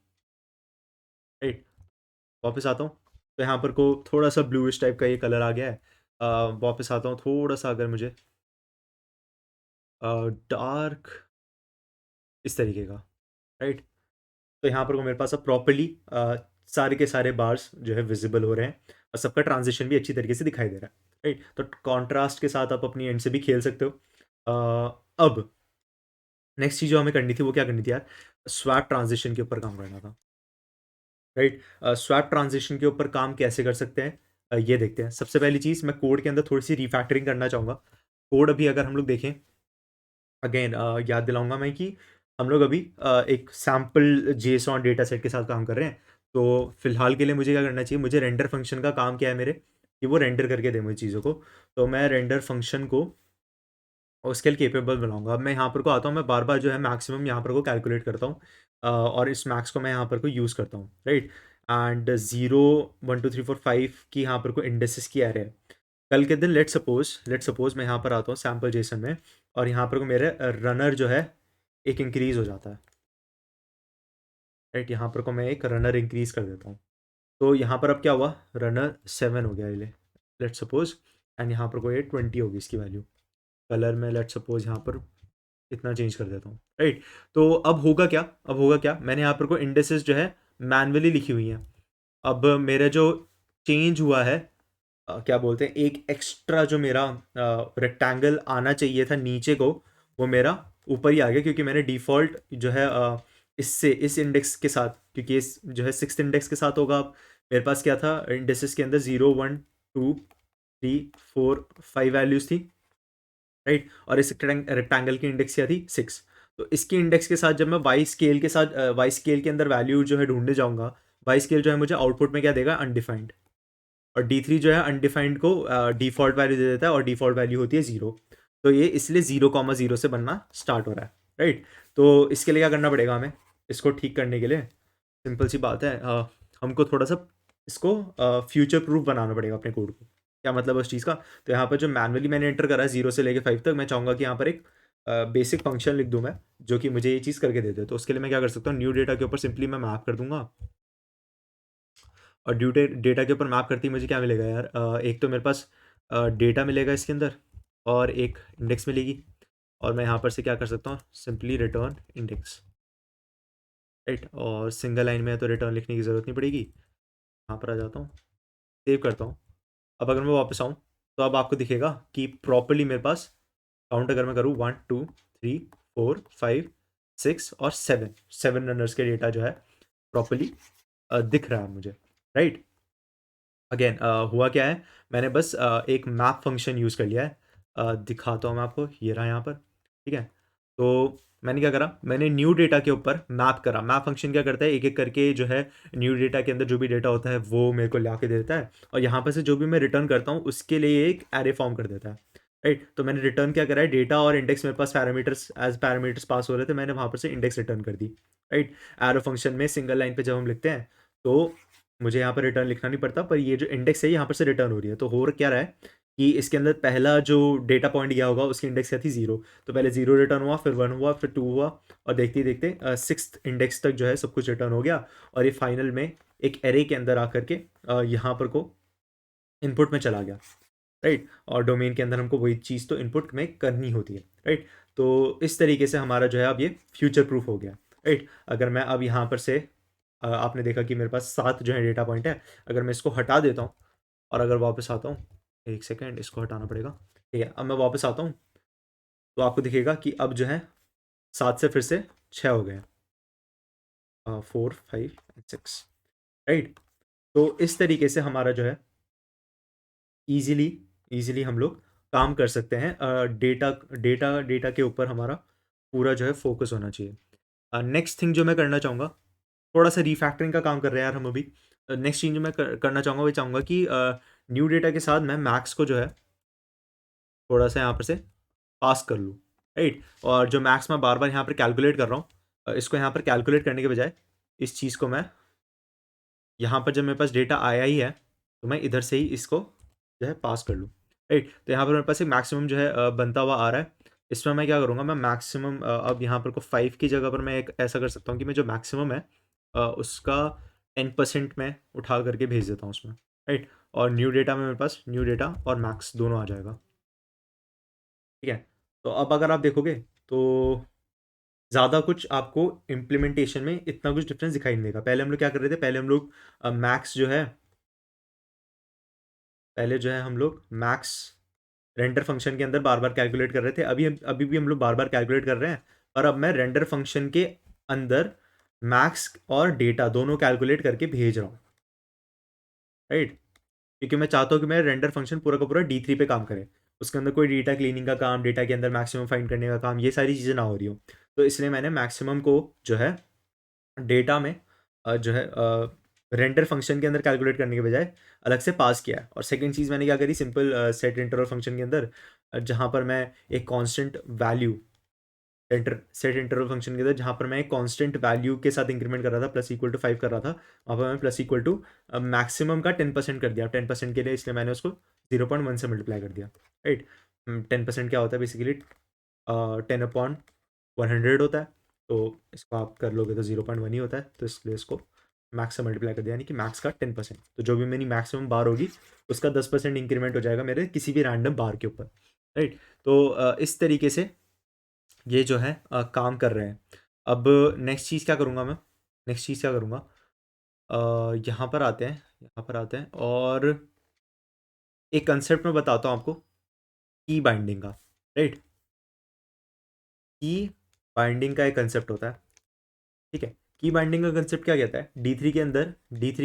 राइट? वापस आता हूँ तो यहाँ पर को थोड़ा सा ब्लूइश टाइप का ये कलर आ गया है। वापस आता हूँ थोड़ा सा, अगर मुझे डार्क इस तरीके का, राइट? तो यहाँ पर को मेरे पास अब प्रॉपर्ली सारे के सारे बार्स जो है विजिबल हो रहे हैं और सबका ट्रांजिशन भी अच्छी तरीके से दिखाई दे रहा है, राइट? तो कॉन्ट्रास्ट के साथ आप अपनी एंड से भी खेल सकते हो। अब नेक्स्ट चीज़ जो हमें करनी थी वो क्या करनी थी यार, स्वैप ट्रांजिशन के ऊपर काम करना था, राइट? स्वैप ट्रांजिशन के ऊपर काम कैसे कर सकते हैं, ये देखते हैं। सबसे पहली चीज़, मैं कोड के अंदर थोड़ी सी रिफैक्टरिंग करना चाहूँगा। कोड अभी अगर हम लोग देखें, अगेन याद दिलाऊंगा मैं कि हम लोग अभी एक सैम्पल जेसॉन डेटा सेट के साथ काम कर रहे हैं। तो फिलहाल के लिए मुझे क्या करना चाहिए, मुझे रेंडर फंक्शन का काम क्या है मेरे, कि वो रेंडर करके दे मुझे चीज़ों को। तो मैं रेंडर फंक्शन को उसके लिए केपेबल बनाऊंगा। अब मैं यहाँ पर को आता हूँ, मैं बार बार जो है मैक्सिमम यहाँ पर को कैलकुलेट करता हूँ और इस मैक्स को मैं यहाँ पर को यूज़ करता हूँ, राइट? एंड 0 1 2 3 4 5 की यहाँ पर को इंडेक्सेस की एरे है। कल के दिन लेट सपोज मैं यहाँ पर आता हूँ सैम्पल जेसन में, और यहाँ पर को मेरे रनर जो है एक इंक्रीज़ हो जाता है, राइट? यहाँ पर को मैं एक रनर इंक्रीज़ कर देता हूँ। तो यहाँ पर अब क्या हुआ, रनर 7 हो गया ये, लेट सपोज। एंड यहाँ पर को ये 20 होगी इसकी वैल्यू। कलर में लेट सपोज यहाँ पर इतना चेंज कर देता हूँ, राइट? तो अब होगा क्या, मैंने यहाँ पर को इंडेसेस जो है मैनुअली लिखी हुई हैं। अब मेरा जो चेंज हुआ है, क्या बोलते हैं, एक एक्स्ट्रा जो मेरा रेक्टेंगल आना चाहिए था नीचे को, वो मेरा ऊपर ही आ गया, क्योंकि मैंने डिफ़ॉल्ट जो है इससे इस इंडेक्स के साथ, क्योंकि इस जो है 6th इंडेक्स के साथ होगा, मेरे पास क्या था इंडेक्सेस के अंदर 0 1 2 3 4 5 वैल्यूज़ थी, राइट। और इस रेक्टेंगल की इंडेक्स क्या थी 6। तो इसकी इंडेक्स के साथ जब मैं वाई स्केल के साथ वाई स्केल के अंदर वैल्यू जो है ढूंढने जाऊंगा, वाई स्केल जो है मुझे आउटपुट में क्या देगा अनडिफाइंड, और D3 जो है अनडिफाइंड को डिफॉल्ट वैल्यू दे देता है और डिफॉल्ट वैल्यू होती है 0। तो ये इसलिए 0,0 से बनना स्टार्ट हो रहा है, राइट। तो इसके लिए क्या करना पड़ेगा हमें, इसको ठीक करने के लिए सिंपल सी बात है, हमको थोड़ा सा इसको फ्यूचर प्रूफ बनाना पड़ेगा अपने कोड को। क्या मतलब है उस चीज़ का, तो यहाँ पर जो मैनुअली मैंने एंटर करा है 0 से लेके 5 तक, मैं चाहूँगा कि यहाँ पर एक बेसिक फंक्शन लिख दूँ मैं, जो कि मुझे ये चीज़ करके दे दे। तो उसके लिए मैं क्या कर सकता हूँ, न्यू डेटा के ऊपर सिंपली मैं मैप कर दूंगा, और ड्यू डेटा के ऊपर मैप करती मुझे क्या मिलेगा यार, एक तो मेरे पास डेटा मिलेगा इसके अंदर, और एक इंडेक्स मिलेगी, और मैं यहाँ पर से क्या कर सकता हूँ, सिंपली रिटर्न इंडेक्स, राइट। और सिंगल लाइन में है तो रिटर्न लिखने की ज़रूरत नहीं पड़ेगी। यहाँ पर आ जाता हूँ, सेव करता हूँ। अब अगर मैं वापस आऊँ तो अब आपको दिखेगा कि प्रॉपरली मेरे पास काउंट अगर मैं करूँ 1 2 3 4 5 6 और 7 रनर्स के डेटा जो है प्रॉपरली दिख रहा है मुझे, राइट। अगेन हुआ क्या है, मैंने बस एक मैप फंक्शन यूज़ कर लिया है। दिखाता हूँ मैं आपको, ये रहा यहाँ पर, ठीक है। तो मैंने क्या करा, मैंने न्यू डेटा के ऊपर मैप करा। मैप फंक्शन क्या करता है, एक एक करके जो है न्यू डेटा के अंदर जो भी डेटा होता है वो मेरे को ला के देता है, और यहाँ पर से जो भी मैं रिटर्न करता हूँ उसके लिए एक एरे फॉर्म कर देता है, राइट। तो मैंने रिटर्न क्या करा है, डेटा और इंडेक्स मेरे पास पैरामीटर्स एज पैरामीटर्स पास हो रहे थे, मैंने वहाँ पर से इंडेक्स रिटर्न कर दी, राइट। एरो फंक्शन में सिंगल लाइन पे जब हम लिखते हैं तो मुझे यहाँ पर रिटर्न लिखना नहीं पड़ता, पर ये जो इंडेक्स है यहाँ पर से रिटर्न हो रही है। तो हो क्या रहा है कि इसके अंदर पहला जो डेटा पॉइंट गया होगा उसकी इंडेक्स क्या थी 0, तो पहले 0 रिटर्न हुआ, फिर 1 हुआ, फिर 2 हुआ, और देखते ही देखते 6th इंडेक्स तक जो है सब कुछ रिटर्न हो गया, और ये फाइनल में एक एरे के अंदर आकर के यहाँ पर को इनपुट में चला गया, राइट। और डोमेन के अंदर हमको वही चीज़ तो इनपुट में करनी होती है, राइट। तो इस तरीके से हमारा जो है अब ये फ्यूचर प्रूफ हो गया, राइट। अगर मैं अब यहाँ पर से आपने देखा कि मेरे पास 7 जो है डेटा पॉइंट है, अगर मैं इसको हटा देता हूँ और अगर वापस आता हूँ, एक सेकेंड इसको हटाना पड़ेगा, ठीक है। अब मैं वापस आता हूँ तो आपको दिखेगा कि अब जो है 7 से फिर से 6 हो गए, 4 5 6, राइट। तो इस तरीके से हमारा जो है ईज़िली ईज़िली हम लोग काम कर सकते हैं। डेटा डेटा डेटा के ऊपर हमारा पूरा जो है फ़ोकस होना चाहिए। नेक्स्ट थिंग जो मैं करना चाहूँगा, थोड़ा-सा रीफैक्टरिंग का काम कर रहे हैं यार हम अभी। नेक्स्ट चीज़ जो मैं करना चाहूँगा वो चाहूँगा कि न्यू डेटा के साथ मैं मैक्स को जो है थोड़ा-सा यहाँ पर से पास कर लूँ, राइट। और जो मैक्स मैं बार-बार यहाँ पर कैलकुलेट कर रहा हूँ, इसको यहाँ पर कैलकुलेट करने के बजाय इस चीज़ को मैं यहाँ पर जब मेरे पास डेटा आया ही है, तो मैं इधर से ही इसको जो है पास कर लूँ, राइट। तो यहाँ पर मेरे पास एक मैक्सिमम जो है बनता हुआ आ रहा है। इसमें मैं क्या करूँगा, मैं मैक्सिमम अब यहाँ पर को 5 की जगह पर मैं एक ऐसा कर सकता हूँ कि मैं जो मैक्सिमम है उसका 10% मैं उठा करके भेज देता हूँ उसमें, राइट। और न्यू डेटा में मेरे पास न्यू डेटा और मैक्स दोनों आ जाएगा, ठीक है। तो अब अगर आप देखोगे तो ज़्यादा कुछ आपको इम्प्लीमेंटेशन में इतना कुछ डिफरेंस दिखाई नहीं देगा। पहले हम लोग क्या कर रहे थे, पहले हम लोग मैक्स जो है पहले जो है हम लोग मैक्स रेंडर फंक्शन के अंदर बार बार कैलकुलेट कर रहे थे, अभी भी हम लोग बार बार कैलकुलेट कर रहे हैं, पर अब मैं रेंडर फंक्शन के अंदर मैक्स और डेटा दोनों कैलकुलेट करके भेज रहा हूँ, राइट। क्योंकि मैं चाहता हूँ कि मेरा रेंडर फंक्शन पूरा का पूरा D3 पे काम करे, उसके अंदर कोई डेटा क्लीनिंग का काम, डेटा के अंदर मैक्सिमम फाइंड करने का काम, ये सारी चीज़ें ना हो रही हो। तो इसलिए मैंने मैक्सिमम को जो है डेटा में जो है रेंडर फंक्शन के अंदर कैलकुलेट करने के बजाय अलग से पास किया है। और सेकंड चीज़ मैंने क्या करी, सिंपल सेट इंटरवल फंक्शन के अंदर जहाँ पर मैं एक constant value set interval function के अंदर जहाँ पर मैं एक कांस्टेंट वैल्यू के साथ इंक्रीमेंट कर रहा था, +=5 कर रहा था, वहाँ पर मैं += मैक्सिमम का 10% कर दिया। 10% के लिए इसलिए मैंने उसको 0.1 से मल्टीप्लाई कर दिया, राइट। 10% क्या होता है बेसिकली, 10/100 होता है। तो इसको आप कर लोगे तो 0.1 ही होता है, तो इसलिए इसको मैक्स से मल्टीप्लाई कर दिया, यानी कि मैक्स का 10%। तो जो भी मेरी मैक्सिमम बार होगी उसका 10% इंक्रीमेंट हो जाएगा मेरे किसी भी रैंडम बार के ऊपर, राइट। तो इस तरीके से ये जो है काम कर रहे हैं। अब नेक्स्ट चीज़ क्या करूँगा मैं, नेक्स्ट चीज़ क्या करूँगा, यहाँ पर आते हैं, यहाँ पर आते हैं, और एक कंसेप्ट मैं बताता हूँ आपको, की बाइंडिंग का, राइट। की बाइंडिंग का एक कंसेप्ट होता है, ठीक है। की बाइंडिंग का कंसेप्ट क्या कहता है, डी थ्री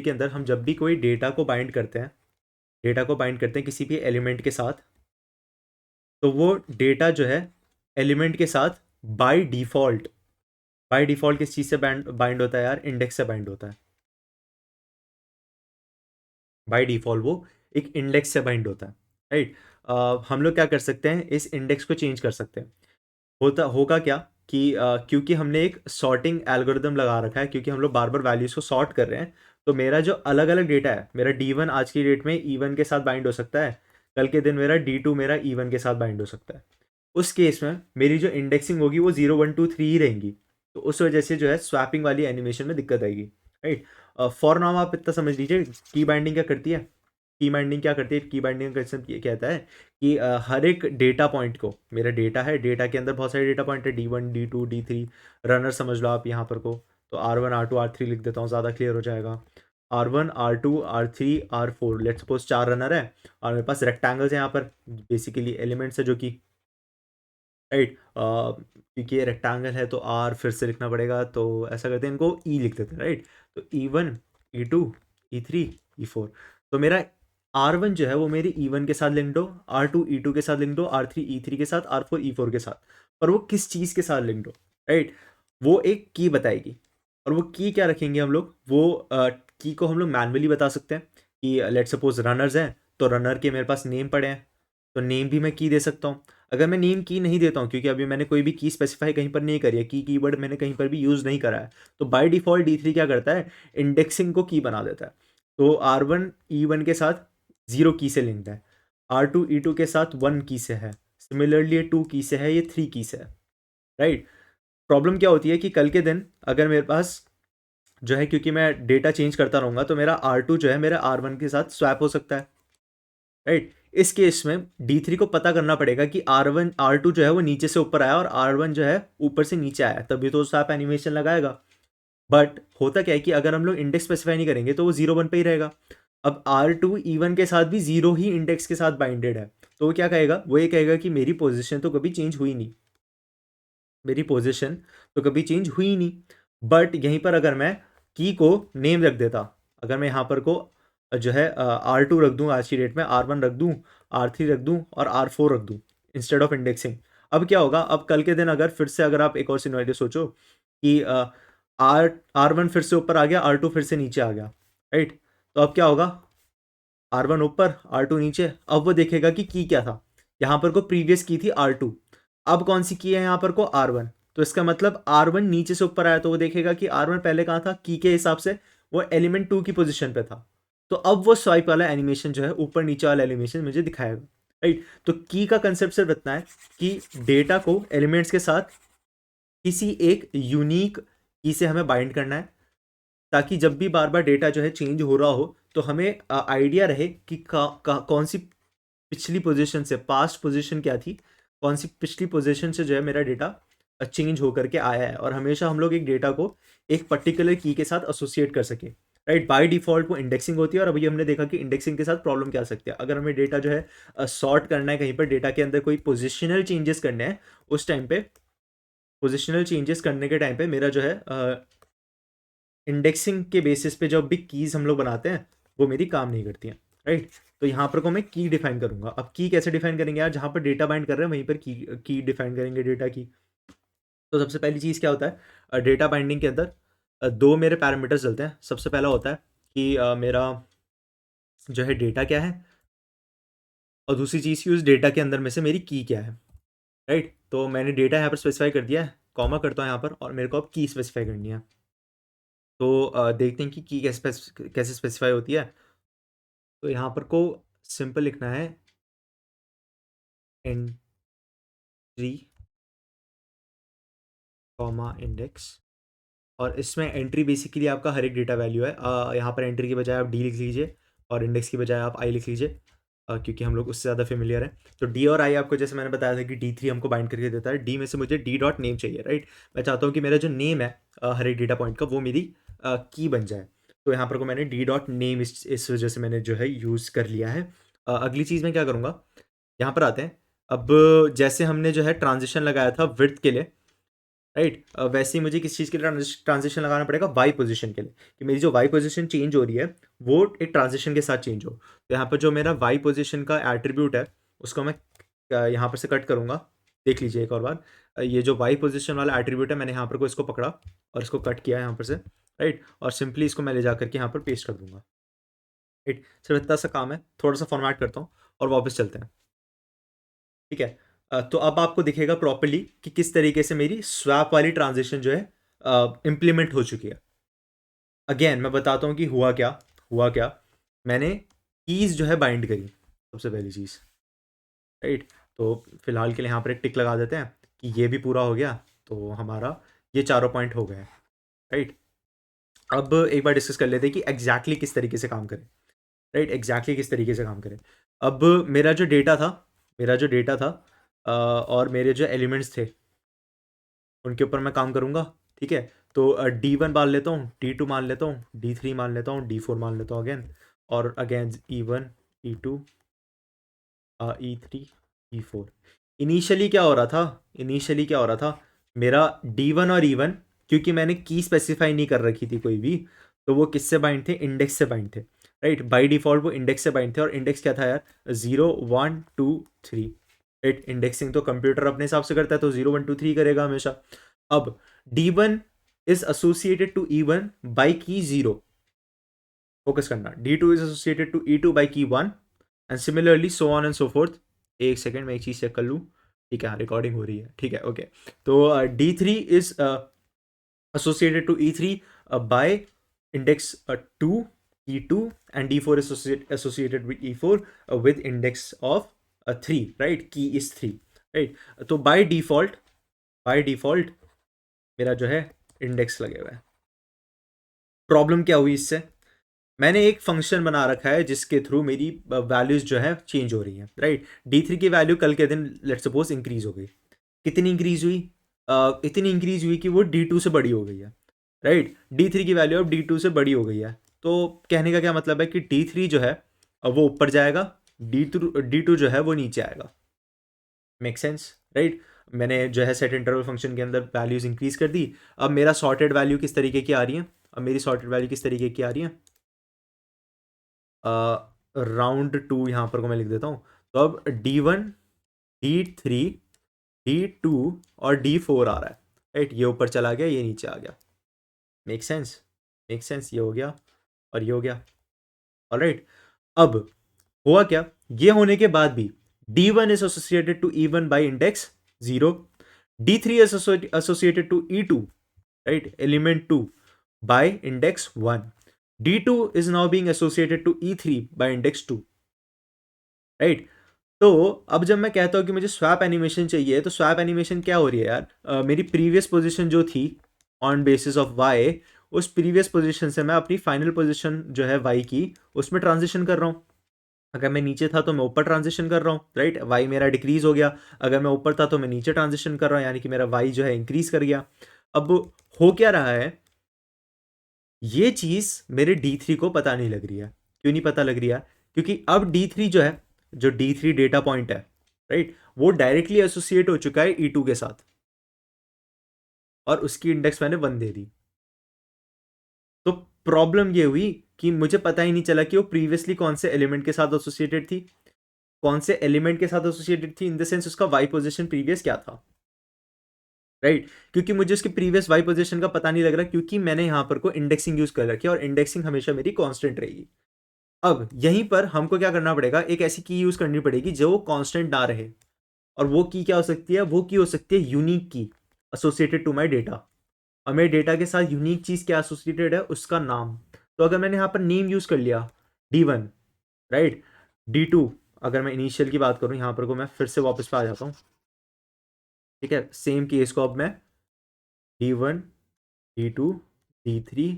के अंदर हम जब भी कोई डेटा को बाइंड करते हैं, किसी भी एलिमेंट के साथ, तो वो डेटा जो है एलिमेंट के साथ बाय डिफ़ॉल्ट किस चीज़ से बाइंड होता है यार, इंडेक्स से बाइंड होता है। बाय डिफ़ॉल्ट वो एक इंडेक्स से बाइंड होता है, राइट। हम लोग क्या कर सकते हैं, इस इंडेक्स को चेंज कर सकते हैं। होगा क्या कि क्योंकि हमने एक सॉर्टिंग एल्गोरिदम लगा रखा है, क्योंकि हम लोग बार बार वैल्यूज़ को सॉर्ट कर रहे हैं, तो मेरा जो अलग अलग डेटा है, मेरा D1 आज की डेट में E1 के साथ बाइंड हो सकता है, कल के दिन मेरा D2 मेरा E1 के साथ बाइंड हो सकता है। उस केस में मेरी जो इंडेक्सिंग होगी वो 0 1 2 3 ही रहेंगी, तो उस वजह से जो है स्वैपिंग वाली एनिमेशन में दिक्कत आएगी, राइट। फॉर नाउ आप इतना समझ लीजिए, की बाइंडिंग क्या करती है, की बाइंडिंग का कंसेप्ट ये कहता है कि हर एक डेटा पॉइंट को, मेरा डेटा है, डेटा के अंदर बहुत सारे डेटा पॉइंट है, D1 D2 D3, रनर समझ लो आप यहाँ पर को, तो R1 R2 R3 लिख देता हूँ, ज़्यादा क्लियर हो जाएगा। R1 R2 R3 R4, let's suppose 4 runner है, और मेरे पास रेक्टेंगल्स हैं यहाँ पर, बेसिकली एलिमेंट्स है जो कि, राइट। क्योंकि ये रेक्टेंगल है तो आर फिर से लिखना पड़ेगा, तो ऐसा करते हैं, इनको ई लिख देते हैं, राइट। तो E1 E2 E3 E4, तो मेरा R1 जो है वो मेरी E1 के साथ लिंक्ड हो, R2 E2 के साथ लिंक्ड हो, R3 E3 के साथ, R4 E4 के साथ, पर वो किस चीज़ के साथ लिंक्ड हो, राइट, वो एक की बताएगी। और वो की क्या रखेंगे हम लोग, वो की को हम लोग मैनुअली बता सकते हैं कि लेट सपोज रनर्स हैं, तो रनर के मेरे पास नेम पड़े हैं, तो नेम भी मैं की दे सकता हूँ। अगर मैं नेम की नहीं देता हूँ, क्योंकि अभी मैंने कोई भी की स्पेसिफाई कहीं पर नहीं करी है, कीवर्ड मैंने कहीं पर भी यूज़ नहीं करा है, तो बाय डिफ़ॉल्ट D3 क्या करता है, इंडेक्सिंग को की बना देता है। तो R1 E1 के साथ 0 की से लिंक्ड है, R2 E2 के साथ 1 की से है, सिमिलरली ये 2 की से है, ये 3 की से है, राइट। प्रॉब्लम क्या होती है कि कल के दिन अगर मेरे पास जो है, क्योंकि मैं डेटा चेंज करता रहूँगा, तो मेरा R2 जो है मेरा R1 के साथ स्वैप हो सकता है, राइट। इस केस में D3 को पता करना पड़ेगा कि R1 R2 जो है वो नीचे से ऊपर आया और R1 जो है ऊपर से नीचे आया, तभी तो स्वैप एनिमेशन लगाएगा। बट होता क्या है कि अगर हम लोग इंडेक्स स्पेसिफाई नहीं करेंगे तो वो 0 1 पे ही रहेगा। अब R2 E1 के साथ भी 0 ही इंडेक्स के साथ बाइंडेड है, तो वो क्या कहेगा, वो ये कहेगा कि मेरी पोजीशन तो कभी चेंज हुई नहीं, बट यहीं पर अगर मैं की को नेम रख देता, अगर मैं यहाँ पर को जो है R2 रख दूँ, आज की डेट में R1 रख दूँ, R3 रख दूँ और R4 रख दूँ इंस्टेड ऑफ इंडेक्सिंग, अब क्या होगा, अब कल के दिन अगर फिर से अगर आप एक और सिनेरियो सोचो कि R1 फिर से ऊपर आ गया, R2 फिर से नीचे आ गया, राइट, तो अब क्या होगा, R1 ऊपर R2 नीचे, अब वो देखेगा कि की क्या था, यहाँ पर को प्रीवियस की थी R2, अब कौन सी की है यहाँ पर को R1, तो इसका मतलब R1 नीचे से ऊपर आया, तो वो देखेगा कि R1 पहले कहाँ था, की के हिसाब से वो एलिमेंट 2 की पोजीशन पे था, तो अब वो स्वाइप वाला एनिमेशन जो है, ऊपर नीचे वाला एनिमेशन मुझे दिखाएगा, राइट। तो की का कंसेप्ट सिर्फ इतना है कि डेटा को एलिमेंट्स के साथ किसी एक यूनिक की से हमें बाइंड करना है, ताकि जब भी बार बार डेटा जो है चेंज हो रहा हो, तो हमें आइडिया रहे कि कौन सी पिछली पोजीशन से, पास्ट पोजीशन क्या थी, कौन सी पिछली पोजीशन से जो है मेरा डेटा चेंज होकर के आया है, और हमेशा हम लोग एक डेटा को एक पर्टिकुलर की के साथ एसोसिएट कर सके, राइट। बाय डिफॉल्ट वो इंडेक्सिंग होती है, और अभी हमने देखा कि इंडेक्सिंग के साथ प्रॉब्लम क्या आ सकती है, अगर हमें डेटा जो है सॉर्ट करना है, कहीं पर डेटा के अंदर कोई पोजिशनल चेंजेस करने हैं, उस टाइम पे पोजिशनल चेंजेस करने के टाइम पे मेरा जो है इंडेक्सिंग के बेसिस पे जो भी कीज़ हम लोग बनाते हैं, वो मेरी काम नहीं करती हैं, राइट। तो यहाँ पर को मैं की डिफाइन करूँगा, अब की कैसे डिफाइन करेंगे यार, जहाँ पर डेटा बाइंड कर रहे हैं वहीं पर की डिफाइन करेंगे डेटा की। तो सबसे पहली चीज़ क्या होता है, डेटा बाइंडिंग के अंदर दो मेरे पैरामीटर्स चलते हैं। सबसे पहला होता है कि मेरा जो है डेटा क्या है, और दूसरी चीज़ की उस डेटा के अंदर में से मेरी की क्या है, राइट। तो मैंने डेटा यहाँ पर स्पेसिफाई कर दिया है, कॉमा करता हूँ यहाँ पर, और मेरे को अब की स्पेसिफाई करनी है। तो देखते हैं कि की कैसे स्पेसिफाई होती है। तो यहाँ पर को सिंपल लिखना है, एंट्री कॉमा इंडेक्स, और इसमें एंट्री बेसिकली आपका हर एक डेटा वैल्यू है। यहाँ पर एंट्री की बजाय आप डी लिख लीजिए, और इंडेक्स की बजाय आप आई लिख लीजिए, क्योंकि हम लोग उससे ज़्यादा फेमिलियर हैं। तो डी और आई आपको, जैसे मैंने बताया था कि D3 हमको बाइंड करके देता है, डी में से मुझे डी डॉट नेम चाहिए, राइट। मैं चाहता हूँ कि मेरा जो नेम है हर एक डेटा पॉइंट का, वो मेरी की बन जाए। तो यहाँ पर को मैंने डी डॉट नेम इस वजह से मैंने जो है यूज़ कर लिया है। अगली चीज़ मैं क्या करूँगा, यहाँ पर आते हैं। अब जैसे हमने जो है ट्रांजिशन लगाया था विड्थ के लिए, राइट। वैसे ही मुझे किस चीज़ के लिए ट्रांजिशन लगाना पड़ेगा, वाई पोजीशन के लिए, कि मेरी जो वाई पोजीशन चेंज हो रही है वो एक ट्रांजिशन के साथ चेंज हो। तो यहाँ पर जो मेरा वाई पोजीशन का एट्रीब्यूट है उसको मैं यहाँ पर से कट करूँगा। देख लीजिए एक और बार, ये जो वाई पोजीशन वाला एट्रीब्यूट है मैंने यहाँ पर को इसको पकड़ा और इसको कट किया यहाँ पर से, राइट, और सिंपली इसको मैं ले जा करके यहाँ पर पेस्ट कर दूंगा। राइट, सिर्फ इतना सा काम है, थोड़ा सा फॉर्मेट करता हूँ और वापस चलते हैं। ठीक है, तो अब आपको दिखेगा प्रॉपर्ली कि किस तरीके से मेरी स्वैप वाली ट्रांजिशन जो है इम्प्लीमेंट हो चुकी है। अगेन मैं बताता हूँ कि हुआ क्या। मैंने कीज जो है बाइंड करी, सबसे पहली चीज़, राइट। तो फिलहाल के लिए यहाँ पर एक टिक लगा देते हैं कि ये भी पूरा हो गया, तो हमारा ये चारों पॉइंट हो गए, राइट। अब एक बार डिस्कस कर लेते हैं कि एग्जैक्टली किस तरीके से काम करें, राइट, एग्जैक्टली किस तरीके से काम करें। अब मेरा जो डेटा था और मेरे जो एलिमेंट्स थे उनके ऊपर मैं काम करूँगा। ठीक है, तो D1 मान लेता हूँ, D2 मान लेता हूँ, D3 मान लेता हूँ, D4 मान लेता हूँ अगेन, और again E1, E2, E3, E4। Initially क्या हो रहा था, मेरा D1 और E1, क्योंकि मैंने की स्पेसिफाई नहीं कर रखी थी कोई भी, तो वो किससे बाइंड थे, इंडेक्स से बाइंड थे, राइट। बाई डिफॉल्ट वो इंडेक्स से बाइंड थे, और इंडेक्स क्या था यार, 0 1 2 3, राइट। इंडेक्सिंग तो कंप्यूटर अपने हिसाब से करता है, तो 0 1 2 3 करेगा हमेशा। अब D1 is associated to E1 by की 0, फोकस करना, D2 is associated to E2 by की 1, and similarly so on and so fourth. एक सेकेंड मैं एक चीज़ चेक कर लूँ। ठीक है, रिकॉर्डिंग हो रही है, ठीक है, ओके। तो D3 is associated to E3 by index 2, E2, and D4 is associated with E4 with index of 3, right, key is 3, right। तो by default मेरा जो है इंडेक्स लगे हुआ है। प्रॉब्लम क्या हुई इससे, मैंने एक फंक्शन बना रखा है जिसके थ्रू मेरी वैल्यूज जो है चेंज हो रही है, राइट। D3 की वैल्यू कल के दिन लेट सपोज इंक्रीज हो गई, कितनी इंक्रीज हुई, इतनी इंक्रीज हुई कि वो D2 से बड़ी हो गई है, राइट। D3 की वैल्यू अब D2 से बड़ी हो गई है, तो कहने का क्या मतलब है कि D3 जो है अब वो ऊपर जाएगा, D2 जो है वो नीचे आएगा। Make sense, right. मैंने जो है सेट इंटरवल फंक्शन के अंदर वैल्यूज इंक्रीज कर दी। अब मेरा सॉर्टेड वैल्यू किस तरीके की आ रही है, अब मेरी सॉर्टेड वैल्यू किस तरीके की आ रही है, राउंड 2 यहाँ पर को मैं लिख देता हूँ। तो अब D1, D3, D2 और D4 आ रहा है, राइट। ये ऊपर चला गया, ये नीचे आ गया। मेक सेंस, ये हो गया और ये हो गया, ऑलराइट। अब हुआ क्या, ये होने के बाद भी D1 is associated to E1 by index 0, D3 is associated to E2, right, element 2 by index 1, D2 is now being associated to E3 by index 2, right। तो अब जब मैं कहता हूं कि मुझे स्वैप एनिमेशन चाहिए, तो स्वैप एनिमेशन क्या हो रही है यार, मेरी प्रीवियस पोजीशन जो थी ऑन बेसिस ऑफ वाई, उस प्रीवियस पोजीशन से मैं अपनी फाइनल पोजीशन जो है वाई की उसमें ट्रांजिशन कर रहा हूँ। अगर मैं नीचे था तो मैं ऊपर ट्रांजिशन कर रहा हूँ, राइट, वाई मेरा डिक्रीज हो गया। अगर मैं ऊपर था तो मैं नीचे ट्रांजिशन कर रहा हूँ, यानी कि मेरा वाई जो है इंक्रीज कर गया। अब हो क्या रहा है, ये चीज मेरे D3 को पता नहीं लग रही है। क्यों नहीं पता लग रही है, क्योंकि अब D3 जो है, जो D3 डेटा पॉइंट है, राइट, वो डायरेक्टली एसोसिएट हो चुका है E2 के साथ, और उसकी इंडेक्स मैंने 1 दे दी। तो प्रॉब्लम ये हुई कि मुझे पता ही नहीं चला कि वो प्रीवियसली कौन से एलिमेंट के साथ एसोसिएटेड थी, कौन से एलिमेंट के साथ एसोसिएटेड थी, इन द सेंस उसका वाई पोजीशन प्रीवियस क्या था, राइट। क्योंकि मुझे उसके प्रीवियस वाई पोजीशन का पता नहीं लग रहा, क्योंकि मैंने यहां पर को इंडेक्सिंग यूज कर रखी है, और इंडेक्सिंग हमेशा मेरी कांस्टेंट रहेगी। अब यहीं पर हमको क्या करना पड़ेगा, एक ऐसी की यूज करनी पड़ेगी जो कांस्टेंट ना रहे, और वो की क्या हो सकती है, वो की हो सकती है यूनिक की एसोसिएटेड टू माय डेटा। और मेरे डेटा के साथ यूनिक चीज क्या एसोसिएटेड है, उसका नाम। तो अगर मैंने यहाँ पर नेम यूज कर लिया D1, राइट, D2, अगर मैं इनिशियल की बात करूं, यहाँ पर को मैं फिर से वापस पे आ जाता हूँ। ठीक है, सेम केस को अब मैं D1, D2, D3,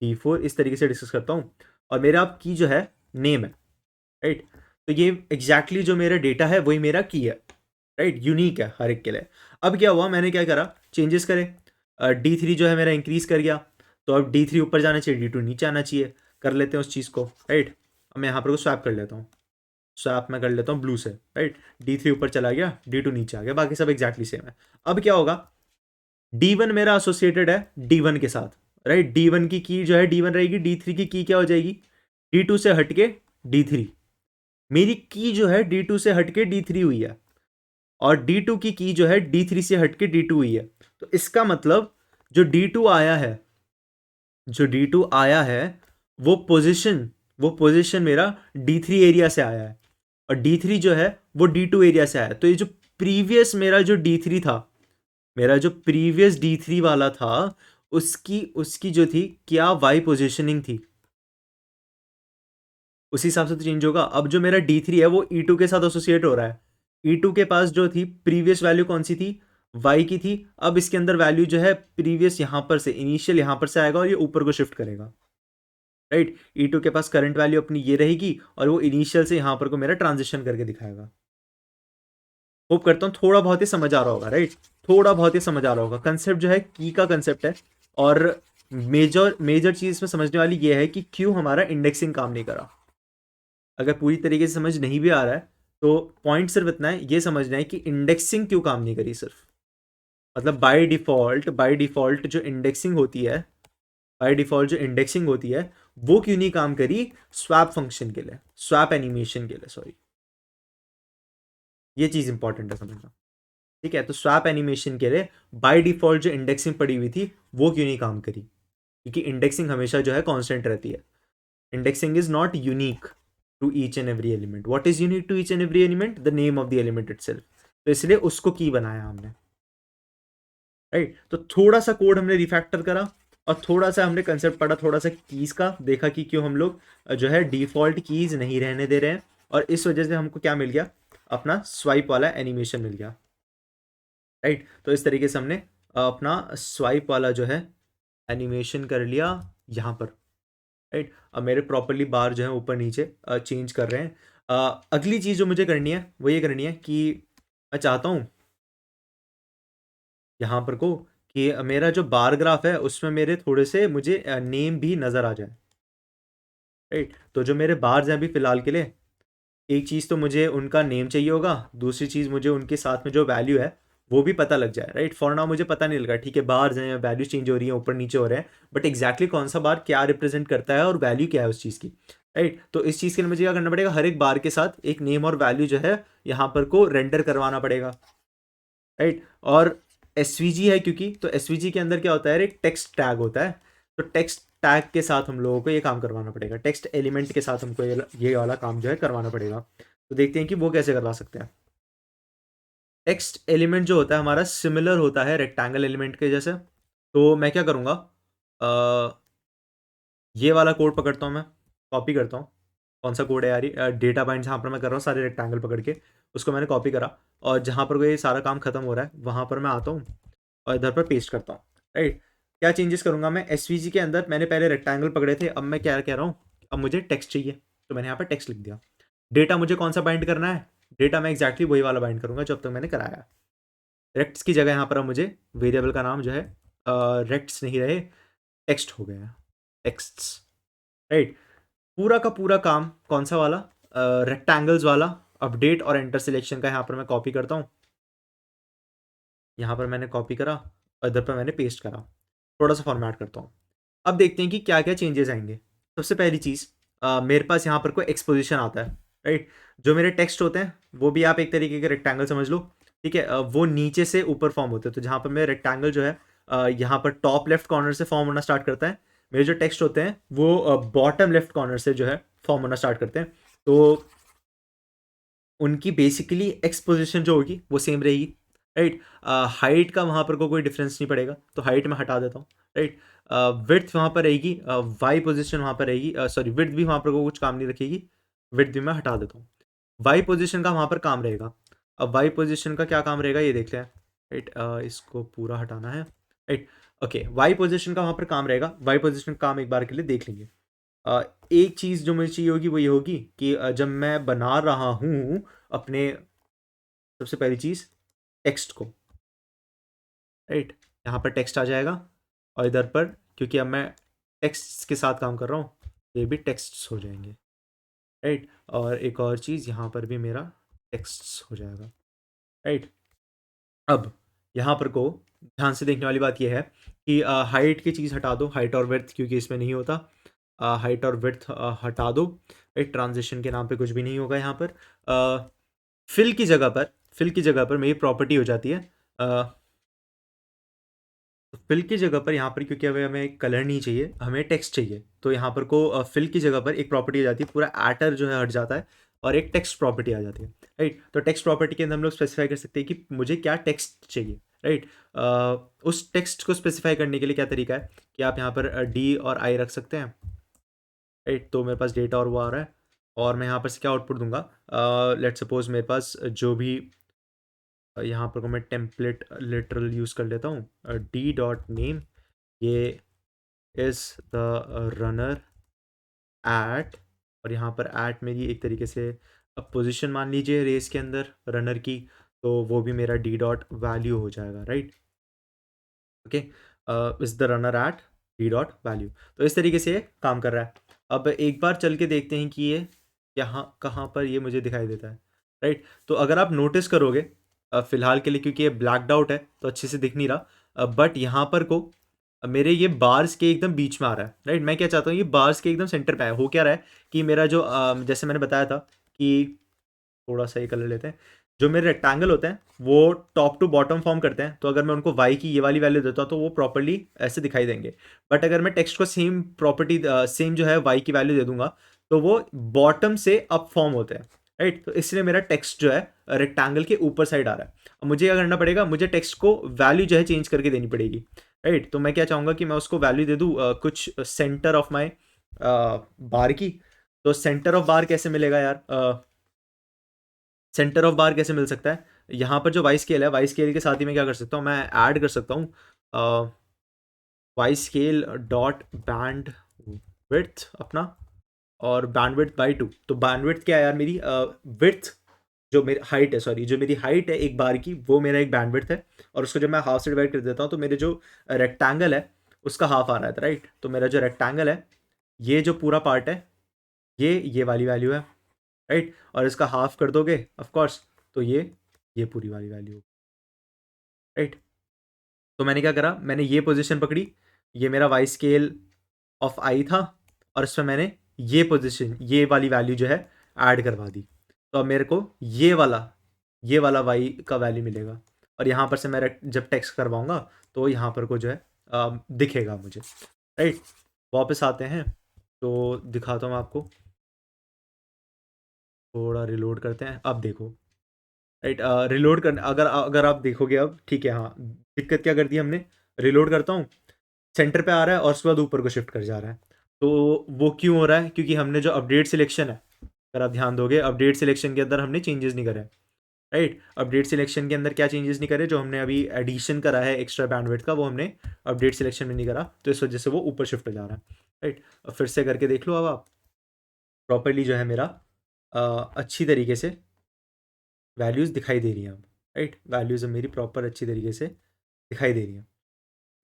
D4 इस तरीके से डिस्कस करता हूँ, और मेरा अब की जो है नेम है, राइट। तो ये एग्जैक्टली जो मेरा डेटा है वही मेरा की है, राइट, यूनिक है हर एक के लिए। अब क्या हुआ, मैंने क्या करा, चेंजेस करे, D3 जो है मेरा इंक्रीज कर गया, तो अब D3 ऊपर जाना चाहिए, D2 नीचे आना चाहिए। कर लेते हैं उस चीज़ को, राइट। अब मैं यहाँ पर स्वैप कर लेता हूँ, स्वैप मैं कर लेता हूँ ब्लू से, राइट। D3 ऊपर चला गया, D2 नीचे आ गया, बाकी सब एग्जैक्टली सेम है। अब क्या होगा, D1 मेरा एसोसिएटेड है D1 के साथ, राइट। D1 की की जो है D1 रहेगी, D3 की क्या हो जाएगी, D2 से हटके D3। मेरी की जो है D2 से हटके D3 हुई है, और D2 की जो है D3 से हटके D2 हुई है। तो इसका मतलब जो D2 आया है, जो D2 आया है, वो पोजीशन मेरा D3 एरिया से आया है, और D3 जो है वो D2 एरिया से आया है। तो ये जो प्रीवियस मेरा जो D3 था, मेरा जो प्रीवियस D3 वाला था, उसकी उसकी जो थी क्या वाई पोजीशनिंग थी, उसी हिसाब से तो चेंज होगा। अब जो मेरा D3 है वो E2 के साथ एसोसिएट हो रहा है। E2 के पास जो थी प्रीवियस वैल्यू कौन सी थी, y की थी। अब इसके अंदर वैल्यू जो है प्रीवियस यहां पर से, इनिशियल यहां पर से आएगा और ये ऊपर को शिफ्ट करेगा, राइट। E2 के पास करंट वैल्यू अपनी ये रहेगी, और वो इनिशियल से यहां पर को मेरा ट्रांजिशन करके दिखाएगा। होप करता हूँ थोड़ा बहुत ही समझ आ रहा होगा, राइट। थोड़ा बहुत ही समझ आ रहा होगा। कंसेप्ट जो है की का कंसेप्ट है, और मेजर मेजर चीज इसमें समझने वाली ये है कि क्यों हमारा इंडेक्सिंग काम नहीं करा। अगर पूरी तरीके से समझ नहीं भी आ रहा है तो पॉइंट सिर्फ इतना है, ये समझना है कि इंडेक्सिंग क्यों काम नहीं करी सिर्फ। मतलब बाय डिफॉल्ट जो इंडेक्सिंग होती है, बाय डिफॉल्ट जो इंडेक्सिंग होती है वो क्यों नहीं काम करी स्वैप फंक्शन के लिए, स्वैप एनिमेशन के लिए, सॉरी। ये चीज इंपॉर्टेंट है समझना, ठीक है। तो स्वैप एनिमेशन के लिए बाय डिफॉल्ट जो इंडेक्सिंग पड़ी हुई थी वो क्यों नहीं काम करी, क्योंकि इंडेक्सिंग हमेशा जो है कांस्टेंट रहती है। Indexing is not unique to each and every element. What is unique to each and every element? The name of the element itself. तो इसलिए उसको की बनाया हमने, राइट। तो थोड़ा सा कोड हमने रिफैक्टर करा, और थोड़ा सा हमने कंसेप्ट पढ़ा थोड़ा सा कीज का, देखा कि क्यों हम लोग जो है डिफॉल्ट कीज नहीं रहने दे रहे हैं, और इस वजह से हमको क्या मिल गया, अपना स्वाइप वाला एनिमेशन मिल गया, राइट। तो इस तरीके से हमने अपना स्वाइप वाला जो है एनिमेशन कर लिया यहाँ पर, राइट। अब मेरे प्रॉपरली बार जो है ऊपर नीचे चेंज कर रहे हैं। अगली चीज़ जो मुझे करनी है वो ये करनी है कि मैं चाहता हूँ यहाँ पर को कि मेरा जो बार ग्राफ है उसमें मेरे थोड़े से मुझे नेम भी नज़र आ जाए, राइट। तो जो मेरे बार्स हैं अभी फ़िलहाल के लिए, एक चीज़ तो मुझे उनका नेम चाहिए होगा, दूसरी चीज़ मुझे उनके साथ में जो वैल्यू है वो भी पता लग जाए, राइट। फॉर नाउ मुझे पता नहीं लगा, ठीक है, बार्स हैं, वैल्यू चेंज हो रही है, ऊपर नीचे हो रहे हैं, बट एग्जैक्टली कौन सा बार क्या रिप्रेजेंट करता है और वैल्यू क्या है उस चीज़ की, राइट। तो इस चीज़ के लिए मुझे क्या करना पड़ेगा, हर एक बार के साथ एक नेम और वैल्यू जो है यहाँ पर को रेंडर करवाना पड़ेगा, राइट। और एसवीजी है क्योंकि, तो एसवीजी के अंदर क्या होता है, एक टेक्स्ट टैग होता है। तो टेक्स्ट टैग के साथ हम लोगों को ये काम करवाना पड़ेगा, टेक्स्ट एलिमेंट के साथ हमको ये वाला काम जो है करवाना पड़ेगा। तो देखते हैं कि वो कैसे करवा सकते हैं। टेक्स्ट एलिमेंट जो होता है हमारा सिमिलर होता है रेक्टेंगल एलिमेंट के जैसे। तो मैं क्या करूँगा, ये वाला कोड पकड़ता हूँ, मैं कॉपी करता हूँ। कौन सा कोड है यार, डेटा बाइंड जहाँ पर मैं कर रहा हूँ सारे रेक्टेंगल पकड़ के, उसको मैंने कॉपी करा, और जहाँ पर ये सारा काम खत्म हो रहा है वहाँ पर मैं आता हूँ और इधर पर पेस्ट करता हूँ, राइट। क्या चेंजेस करूँगा मैं, एसवीजी के अंदर मैंने पहले रेक्टेंगल पकड़े थे, अब मैं क्या कह रहा हूँ, अब मुझे टेक्स्ट चाहिए, तो मैंने यहाँ पर टेक्स्ट लिख दिया। डेटा मुझे कौन सा बाइंड करना है, डेटा मैं एक्जैक्टली वही वाला बाइंड करूँगा जो अब तक मैंने कराया। रेक्ट्स की जगह यहाँ पर अब मुझे वेरिएबल का नाम जो है रेक्ट्स नहीं रहे, टेक्स्ट हो गया, टेक्स्ट्स, राइट। पूरा का पूरा काम कौन सा वाला, रेक्टेंगल्स वाला। अपडेट और एंटर सिलेक्शन का यहाँ पर मैं कॉपी करता हूँ, यहाँ पर मैंने कॉपी करा और इधर पर मैंने पेस्ट करा, थोड़ा सा फॉर्मेट करता हूँ। अब देखते हैं कि क्या क्या चेंजेस आएंगे। सबसे पहली चीज़, मेरे पास यहाँ पर कोई एक्सपोजिशन आता है, राइट। जो मेरे टेक्स्ट होते हैं वो भी आप एक तरीके के रेक्टेंगल समझ लो, ठीक है। वो नीचे से ऊपर फॉर्म होते हैं, तो जहाँ पर मेरा रेक्टेंगल जो है यहाँ पर टॉप लेफ्ट कॉर्नर से फॉर्म होना स्टार्ट करता है। मेरे जो टेक्स्ट होते हैं वो बॉटम लेफ्ट कॉर्नर से जो है फॉर्म होना स्टार्ट करते हैं। तो उनकी बेसिकली एक्सपोजिशन जो होगी वो सेम रहेगी, राइट। हाइट का वहाँ पर कोई डिफरेंस नहीं पड़ेगा, तो हाइट मैं हटा देता हूँ, राइट। विड्थ वहाँ पर रहेगी, वाई पोजीशन वहाँ पर रहेगी, सॉरी विड्थ भी वहाँ पर कुछ काम नहीं रखेगी, विड्थ भी मैं हटा देता हूँ। वाई पोजीशन का वहाँ पर काम रहेगा। अब वाई पोजीशन का क्या काम रहेगा ये देखते हैं, राइट। इसको पूरा हटाना है, राइट। ओके, वाई पोजीशन का वहाँ पर काम रहेगा, वाई पोजीशन का काम एक बार के लिए देख लेंगे। एक चीज़ जो मुझे चाहिए होगी वो ये होगी कि जब मैं बना रहा हूँ अपने, सबसे पहली चीज़ टेक्स्ट को, राइट, यहाँ पर टेक्स्ट आ जाएगा, और इधर पर क्योंकि अब मैं टेक्स्ट के साथ काम कर रहा हूँ ये भी टेक्स्ट्स हो जाएंगे, राइट। और एक और चीज़ यहाँ पर भी मेरा टेक्स्ट्स हो जाएगा, राइट। अब यहाँ पर को ध्यान से देखने वाली बात ये है कि हाइट की चीज़ हटा दो, हाइट और विड्थ क्योंकि इसमें नहीं होता। हाइट और विड्थ हटा दो। एक ट्रांजिशन के नाम पे कुछ भी नहीं होगा यहाँ पर। फिल की जगह पर मेरी प्रॉपर्टी हो जाती है। फिल की जगह पर यहाँ पर क्योंकि अभी हमें कलर नहीं चाहिए, हमें टेक्स्ट चाहिए, तो यहाँ पर को फिल की जगह पर एक प्रॉपर्टी हो जाती है, पूरा एटर जो है हट जाता है और एक टेक्स्ट प्रॉपर्टी आ जाती है। राइट, तो टेक्स्ट प्रॉपर्टी के अंदर हम लोग स्पेसिफाई कर सकते हैं कि मुझे क्या टेक्स्ट चाहिए। राइट, उस टेक्स्ट को स्पेसिफाई करने के लिए क्या तरीका है कि आप यहाँ पर डी और आई रख सकते हैं। राइट, तो मेरे पास डेटा और वो आ रहा है और मैं यहाँ पर से क्या आउटपुट दूंगा। लेट सपोज मेरे पास जो भी यहाँ पर को मैं टेम्पलेट लिटरल यूज़ कर लेता हूँ, डी डॉट नेम, ये इज़ द रनर एट, और यहाँ पर एट मेरी एक तरीके से अब पोजीशन मान लीजिए रेस के अंदर रनर की, तो वो भी मेरा डी डॉट वैल्यू हो जाएगा। Right, okay, is the runner at d dot value. तो इस तरीके से ये काम कर रहा है। अब एक बार चल के देखते हैं कि ये यहाँ कहाँ पर ये मुझे दिखाई देता है। राइट, तो अगर आप नोटिस करोगे फ़िलहाल के लिए क्योंकि ये ब्लैक्ड आउट है तो अच्छे से दिख नहीं रहा, बट यहाँ पर को मेरे ये बार्स के एकदम बीच में आ रहा है। राइट, मैं क्या चाहता हूँ ये बार्स के एकदम सेंटर पे है। हो क्या रहा है कि मेरा जो जैसे मैंने बताया था कि थोड़ा सा ये कलर लेते हैं, जो मेरे रेक्टेंगल होते हैं वो टॉप टू बॉटम फॉर्म करते हैं, तो अगर मैं उनको वाई की ये वाली वैल्यू देता हूँ तो वो प्रॉपर्ली ऐसे दिखाई देंगे। बट अगर मैं टेक्स्ट को सेम प्रॉपर्टी सेम जो है वाई की वैल्यू दे दूंगा तो वो बॉटम से अप फॉर्म होते हैं। राइट, तो इसलिए मेरा टेक्स्ट जो है रेक्टेंगल के ऊपर साइड आ रहा है। अब मुझे क्या करना पड़ेगा, मुझे टेक्स्ट को वैल्यू जो है चेंज करके देनी पड़ेगी। राइट, तो मैं क्या चाहूँगा कि मैं उसको वैल्यू दे दूँ कुछ सेंटर ऑफ माई बार की। तो सेंटर ऑफ बार कैसे मिलेगा यार, सेंटर ऑफ बार कैसे मिल सकता है। यहाँ पर जो वाई स्केल है, वाई स्केल के साथ ही मैं क्या कर सकता हूँ, मैं ऐड कर सकता हूँ y scale dot bandwidth अपना, और बैंड विड्थ बाई 2। तो बैंड विड्थ क्या है यार, मेरी विड्थ जो मेरी हाइट है, सॉरी जो मेरी हाइट है एक बार की, वो मेरा एक बैंड विड्थ है। और उसको जब मैं हाफ से डिवाइड कर देता हूँ तो मेरे जो रेक्टेंगल है उसका हाफ आ रहा है। राइट, तो मेरा जो रेक्टेंगल है ये जो पूरा पार्ट है ये वाली वैल्यू है। राइट, और इसका हाफ कर दोगे ऑफ कोर्स तो ये पूरी वाली वैल्यू। राइट, तो मैंने क्या करा, मैंने ये पोजीशन पकड़ी, ये मेरा वाई स्केल ऑफ आई था, और इसमें मैंने ये पोजीशन ये वाली वैल्यू जो है ऐड करवा दी। तो अब मेरे को ये वाला वाई का वैल्यू मिलेगा, और यहाँ पर से मैं जब टेक्स्ट करवाऊंगा तो यहाँ पर को जो है दिखेगा मुझे। राइट, वापस आते हैं तो दिखाता हूँ आपको, थोड़ा रिलोड करते हैं, अब देखो। राइट, रिलोड कर, अगर अगर आप देखोगे अब ठीक है। हाँ, दिक्कत क्या कर दी हमने, रिलोड करता हूँ, सेंटर पे आ रहा है और उसके बाद ऊपर को शिफ्ट कर जा रहा है। तो वो क्यों हो रहा है, क्योंकि हमने जो अपडेट सिलेक्शन है, अगर आप ध्यान दोगे अपडेट सिलेक्शन के अंदर हमने चेंजेस नहीं करे। राइट, अपडेट सिलेक्शन के अंदर क्या चेंजेस नहीं करे, जो हमने अभी एडिशन करा है एक्स्ट्रा बैंडविड्थ का वो हमने अपडेट सिलेक्शन में नहीं करा, तो इस वजह से वो ऊपर शिफ्ट हो जा रहा है। राइट, फिर से करके देख लो अब आप, प्रॉपर्ली जो है मेरा अच्छी तरीके से वैल्यूज़ दिखाई दे रही हैं अब। राइट, वैल्यूज़ अब मेरी प्रॉपर अच्छी तरीके से दिखाई दे रही हैं।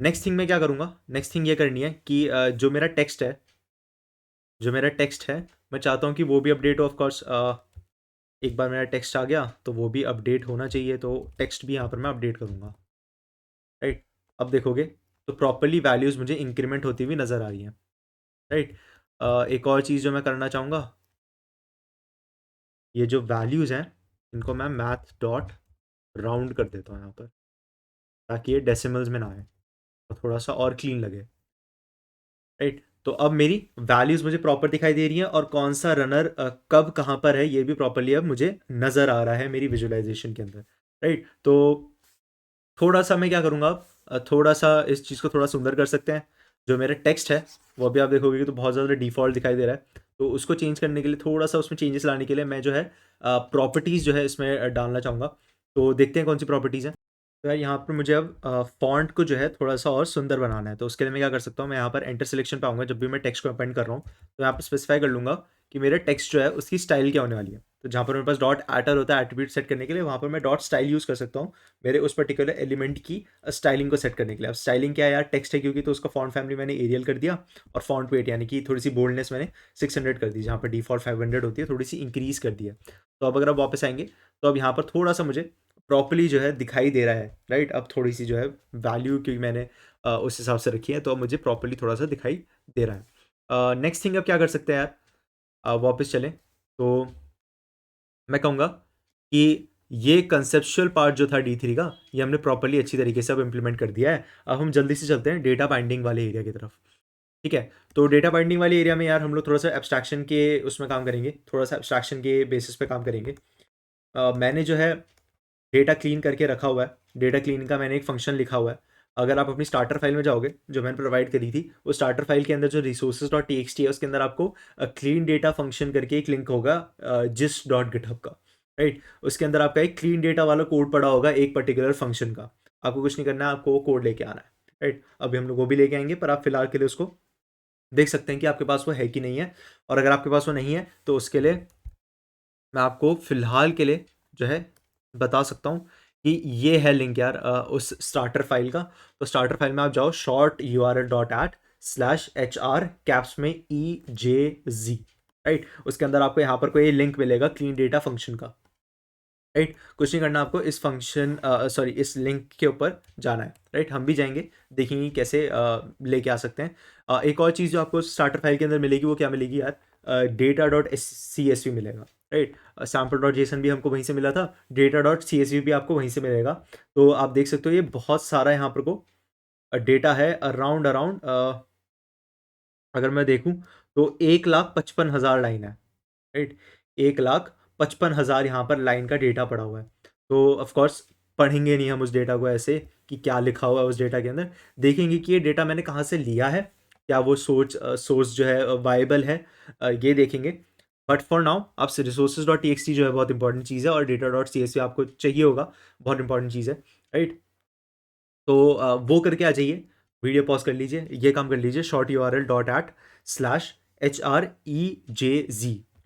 नेक्स्ट थिंग मैं क्या करूँगा, नेक्स्ट थिंग ये करनी है कि जो मेरा टेक्स्ट है मैं चाहता हूँ कि वो भी अपडेट हो। ऑफकोर्स एक बार मेरा टेक्स्ट आ गया तो वो भी अपडेट होना चाहिए, तो टेक्स्ट भी यहाँ पर मैं अपडेट करूँगा। राइट, अब देखोगे तो प्रॉपरली वैल्यूज़ मुझे इंक्रीमेंट होती हुई नज़र आ रही हैं। राइट, एक और चीज़ जो मैं करना चाहूँगा, ये जो वैल्यूज़ हैं इनको मैं मैथ डॉट राउंड कर देता हूँ यहाँ पर, ताकि ये डेसिमल्स में ना आए और थोड़ा सा और क्लीन लगे। राइट, तो अब मेरी वैल्यूज़ मुझे प्रॉपर दिखाई दे रही हैं, और कौन सा रनर कब कहाँ पर है ये भी प्रॉपरली अब मुझे नज़र आ रहा है मेरी विजुअलाइजेशन के अंदर। राइट, तो थोड़ा सा मैं क्या करूँगा अब, थोड़ा सा इस चीज़ को थोड़ा सुंदर कर सकते हैं। जो मेरा टेक्स्ट है वो अभी आप देखोगे कि तो बहुत ज़्यादा डिफ़ॉल्ट दिखाई दे रहा है, तो उसको चेंज करने के लिए थोड़ा सा उसमें चेंजेस लाने के लिए मैं जो है प्रॉपर्टीज़ जो है इसमें डालना चाहूँगा। तो देखते हैं कौन सी प्रॉपर्टीज़ हैं। तो यार यहाँ पर मुझे अब फ़ॉन्ट को जो है थोड़ा-सा और सुंदर बनाना है, तो उसके लिए मैं क्या कर सकता हूँ, मैं यहाँ पर एंटर सिलेक्शन पे आऊँगा जब भी मैं टेक्स्ट को अपेंड कर रहा हूँ, तो यहाँ पे स्पेसिफ़ाई कर लूँगा कि मेरा टेक्स्ट जो है उसकी स्टाइल क्या होने वाली है। तो जहाँ पर मेरे पास डॉट एटर होता है एट्रीब्यूट सेट करने के लिए, वहाँ पर मैं डॉट स्टाइल यूज़ कर सकता हूँ मेरे उस पर्टिकुलर एलिमेंट की स्टाइलिंग को सेट करने के लिए। अब स्टाइलिंग क्या है यार, टेक्स्ट है क्योंकि, तो उसका फ़ॉन्ट फैमिली मैंने एरियल कर दिया, और फ़ॉन्ट वेट यानी कि थोड़ी-सी बोल्डनेस मैंने 600 कर दी, जहाँ पर डिफ़ॉल्ट 500 होती है, थोड़ी-सी इंक्रीज़ कर दी है। तो अब अगर आप वापस आएँगे, तो अब यहाँ पर थोड़ा-सा मुझे प्रॉपर्ली जो है दिखाई दे रहा है, राइट? अब थोड़ी सी जो है वैल्यू क्योंकि मैंने उस हिसाब से रखी है, तो अब मुझे प्रॉपर्ली थोड़ा सा दिखाई दे रहा है। नेक्स्ट थिंग अब क्या कर सकते हैं यार, वापस चलें तो मैं कहूँगा कि ये कंसेप्चुअल पार्ट जो था डी थ्री का, ये हमने प्रॉपर्ली अच्छी तरीके से अब इम्प्लीमेंट कर दिया है। अब हम जल्दी से चलते हैं डेटा बाइंडिंग वाले एरिया की तरफ। ठीक है, तो डेटा बाइंडिंग वाले एरिया में यार हम लोग थोड़ा सा एब्स्ट्रैक्शन के उसमें काम करेंगे, थोड़ा सा एब्स्ट्रैक्शन के बेसिस पे काम करेंगे। मैंने जो है डेटा क्लीन करके रखा हुआ है, डेटा क्लीन का मैंने एक फंक्शन लिखा हुआ है। अगर आप अपनी स्टार्टर फाइल में जाओगे जो मैंने प्रोवाइड करी थी, वो स्टार्टर फाइल के अंदर जो resources dot t x T है उसके अंदर आपको क्लीन डेटा फंक्शन करके एक लिंक होगा जिस डॉट गिटहब का, राइट? उसके अंदर आपका एक क्लीन डेटा वाला कोड पड़ा होगा एक पर्टिकुलर फंक्शन का। आपको कुछ नहीं करना है, आपको वो कोड लेके आना है, राइट? अभी हम लोग वो भी लेके आएंगे, पर आप फिलहाल के लिए उसको देख सकते हैं कि आपके पास वो है कि नहीं है। और अगर आपके पास वो नहीं है तो उसके लिए मैं आपको फिलहाल के लिए जो है बता सकता हूँ कि ये है लिंक यार उस स्टार्टर फाइल का। तो स्टार्टर फाइल में आप जाओ short url.at/hr कैप्स में EJZ, राइट? उसके अंदर आपको यहाँ पर कोई लिंक मिलेगा क्लीन डेटा फंक्शन का, राइट? कुछ नहीं करना आपको, इस फंक्शन सॉरी इस लिंक के ऊपर जाना है, राइट? हम भी जाएंगे, देखेंगे कैसे लेके आ सकते हैं। एक और चीज़ जो आपको स्टार्टर फाइल के अंदर मिलेगी वो क्या मिलेगी यार, data.csv मिलेगा, राइट? सैम्पल डॉट जेसन भी हमको वहीं से मिला था, data.csv भी आपको वहीं से मिलेगा। तो आप देख सकते हो ये बहुत सारा यहाँ पर को डेटा है अराउंड अराउंड अगर मैं देखूँ तो 1,55,000 लाइन है, राइट? 1,55,000 यहाँ पर लाइन का डेटा पड़ा हुआ है। तो ऑफ कोर्स पढ़ेंगे नहीं हम उस डेटा को ऐसे कि क्या लिखा हुआ है उस डेटा के अंदर, देखेंगे कि ये डेटा मैंने कहाँ से लिया है, क्या वो सोर्स जो है वाइबल है, ये देखेंगे। बट फॉर नाउ आप resources dot t x t जो है बहुत इंपॉर्टेंट चीज़ है, और data dot c s v आपको चाहिए होगा, बहुत इंपॉर्टेंट चीज़ है, राइट? तो वो करके आ जाइए, वीडियो पॉज कर लीजिए, ये काम कर लीजिए short url.at/HREJZ,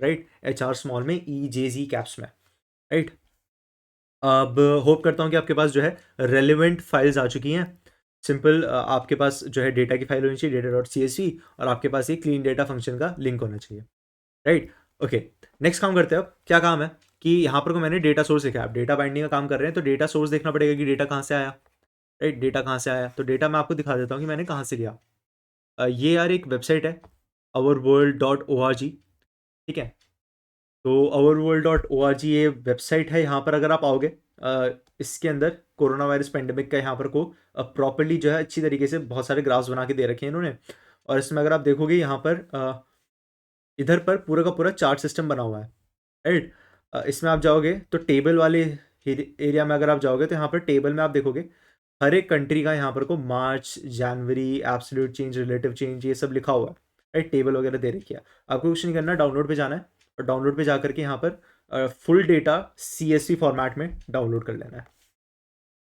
right? HR small में EJZ कैप्स में, राइट? अब होप करता हूँ कि आपके पास जो है रेलिवेंट फाइल्स आ चुकी हैं। सिंपल आपके पास जो है डेटा की फाइल होनी चाहिए data.csv, और आपके पास ये क्लीन डेटा फंक्शन का लिंक होना चाहिए, राइट? ओके, नेक्स्ट काम करते हैं। अब क्या काम है कि यहाँ पर को मैंने डेटा सोर्स लिखा है, आप डेटा बाइंडिंग का काम कर रहे हैं तो डेटा सोर्स देखना पड़ेगा कि डेटा कहाँ से आया, राइट? डेटा कहाँ से आया, तो डेटा मैं आपको दिखा देता हूँ कि मैंने कहाँ से लिया। ये यार एक वेबसाइट है ourworld.org, ठीक है? तो ourworld.org ये वेबसाइट है। यहाँ पर अगर आप आओगे इसके अंदर कोरोना वायरस पेंडेमिक का यहाँ पर को प्रॉपर्ली जो है अच्छी तरीके से बहुत सारे ग्राफ्स बना के दे रखे हैं इन्होंने। और इसमें अगर आप देखोगे यहाँ पर इधर पर पूरा का पूरा चार्ट सिस्टम बना हुआ है, राइट? इसमें आप जाओगे तो टेबल वाले एरिया में अगर आप जाओगे तो यहाँ पर टेबल में आप देखोगे हर एक कंट्री का यहाँ पर को मार्च, जनवरी, एब्सोल्यूट चेंज, रिलेटिव चेंज, ये सब लिखा हुआ है, राइट? टेबल वगैरह दे रखी है। आपको कुछ नहीं करना, डाउनलोड पे जाना है और डाउनलोड पे जा करके यहाँ पर फुल डेटा CSV फॉर्मेट में डाउनलोड कर लेना है,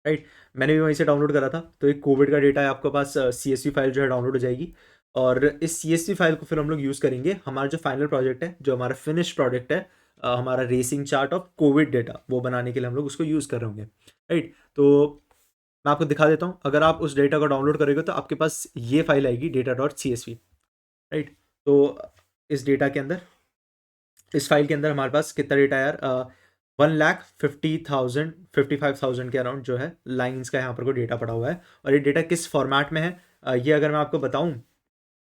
राइट? मैंने भी वहीं से डाउनलोड करा था। तो एक कोविड का डेटा है आपके पास, CSV फाइल जो है डाउनलोड हो जाएगी, और इस CSV फाइल को फिर हम लोग यूज़ करेंगे हमारा जो फाइनल प्रोजेक्ट है, जो हमारा फिनिश प्रोजेक्ट है, हमारा racing chart of Covid data, वो बनाने के लिए हम लोग उसको यूज़ कर रहे होंगे, राइट? तो मैं आपको दिखा देता हूँ, अगर आप उस डेटा को डाउनलोड करोगे तो आपके पास ये फाइल आएगी data.csv, राइट? तो इस डेटा के अंदर, इस फाइल के अंदर हमारे पास कितना डेटा है यार, 1,50,000 के अराउंड जो है लाइन्स का यहाँ पर कोई डेटा पड़ा हुआ है। और ये डेटा किस फॉर्मेट में है, ये अगर मैं आपको बताऊँ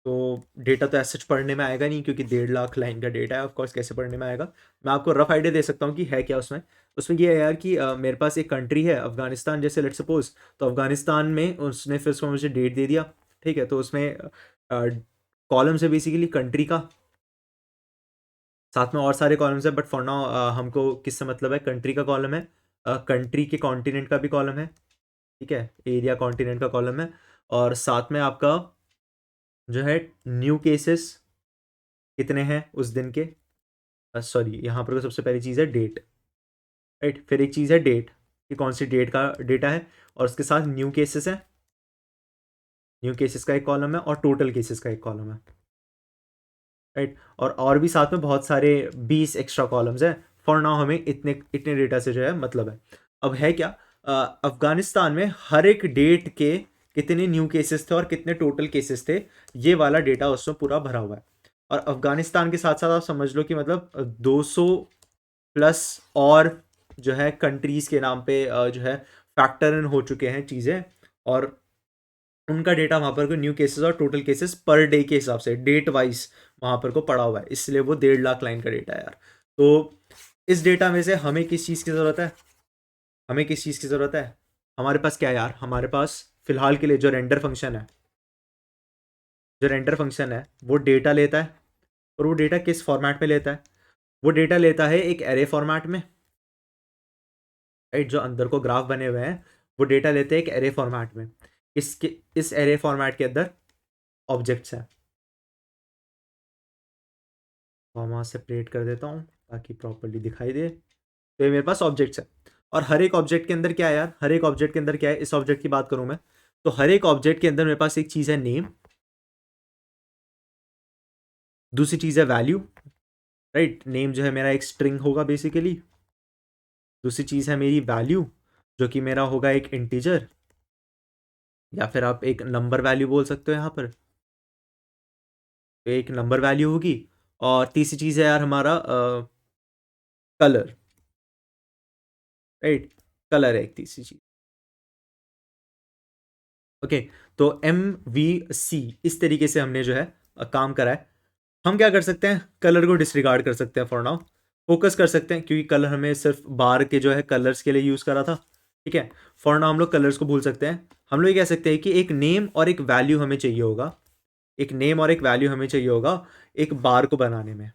तो डेटा तो ऐसा पढ़ने में आएगा नहीं, क्योंकि 1.5 लाख लाइन का डेटा है, ऑफकोर्स कैसे पढ़ने में आएगा। मैं आपको रफ आइडिया दे सकता हूँ कि है क्या उसमें। उसमें ये है यार कि मेरे पास एक कंट्री है अफगानिस्तान जैसे, लेट्स सपोज, तो अफगानिस्तान में उसने फिर उसको मुझे डेट दे दिया, ठीक है? तो उसमें कॉलम से बेसिकली कंट्री का, साथ में और सारे कॉलम्स है, बट फॉर नाउ हमको किससे मतलब है, कंट्री का कॉलम है, कंट्री के कॉन्टिनेंट का भी कॉलम है, ठीक है? एरिया कॉन्टिनेंट का कॉलम है, और साथ में आपका जो है न्यू केसेस कितने हैं उस दिन के, सॉरी यहाँ पर तो सबसे पहली चीज़ है डेट, राइट? फिर एक चीज़ है डेट कि कौन सी डेट का डेटा है, और उसके साथ न्यू केसेस है, न्यू केसेस का एक कॉलम है, और टोटल केसेस का एक कॉलम है, राइट? और भी साथ में बहुत सारे 20 एक्स्ट्रा कॉलम्स हैं। फॉर नाउ हमें इतने इतने डेटा से जो है मतलब है। अब है क्या, अफगानिस्तान में हर एक डेट के कितने न्यू केसेस थे और कितने टोटल केसेस थे, ये वाला डेटा उसमें पूरा भरा हुआ है। और अफगानिस्तान के साथ साथ आप समझ लो कि मतलब 200 प्लस और जो है कंट्रीज़ के नाम पे जो है फैक्टर इन हो चुके हैं चीज़ें, और उनका डेटा वहाँ पर को न्यू केसेस और टोटल केसेस पर डे के हिसाब से डेट वाइज वहाँ पर को पड़ा हुआ है, इसलिए वो 1.5 लाख लाइन का डेटा है यार। तो इस डेटा में से हमें किस चीज़ की ज़रूरत है, हमें किस चीज़ की ज़रूरत है, हमारे पास क्या है यार, हमारे पास फिलहाल के लिए जो रेंडर फंक्शन है, जो रेंडर फंक्शन है वो डेटा लेता है, और वो डेटा किस फॉर्मेट में लेता है, वो डेटा लेता है एक एरे फॉर्मेट में, राइट। जो अंदर को ग्राफ बने हुए हैं वो डेटा लेते हैं एक एरे फॉर्मेट में। इसके इस एरे फॉर्मेट के अंदर ऑब्जेक्ट्स हैं, कॉमा सेपरेट कर देता हूँ ताकि प्रॉपर्ली दिखाई दे। तो ये मेरे पास ऑब्जेक्ट्स है, और हर एक ऑब्जेक्ट के अंदर क्या है यार, हर एक ऑब्जेक्ट के अंदर क्या है, इस ऑब्जेक्ट की बात करूँ मैं, तो हर एक ऑब्जेक्ट के अंदर मेरे पास एक चीज़ है नेम, दूसरी चीज़ है वैल्यू, राइट। नेम जो है मेरा एक स्ट्रिंग होगा बेसिकली, दूसरी चीज़ है मेरी वैल्यू जो कि मेरा होगा एक इंटीजर, या फिर आप एक नंबर वैल्यू बोल सकते हो यहाँ पर, तो एक नंबर वैल्यू होगी। और तीसरी चीज़ है यार हमारा कलर, राइट। कलर है एक तीसरी चीज़। ओके, तो MVC इस तरीके से हमने जो है काम करा है। हम क्या कर सकते हैं, कलर को डिसरिगार्ड कर सकते हैं फॉर नाउ, फोकस कर सकते हैं, क्योंकि कलर हमें सिर्फ बार के जो है कलर्स के लिए यूज़ करा था, ठीक है। फॉर नाउ हम लोग कलर्स को भूल सकते हैं। हम लोग ये कह सकते हैं कि एक नेम और एक वैल्यू हमें चाहिए होगा, एक नेम और एक वैल्यू हमें चाहिए होगा एक बार को बनाने में।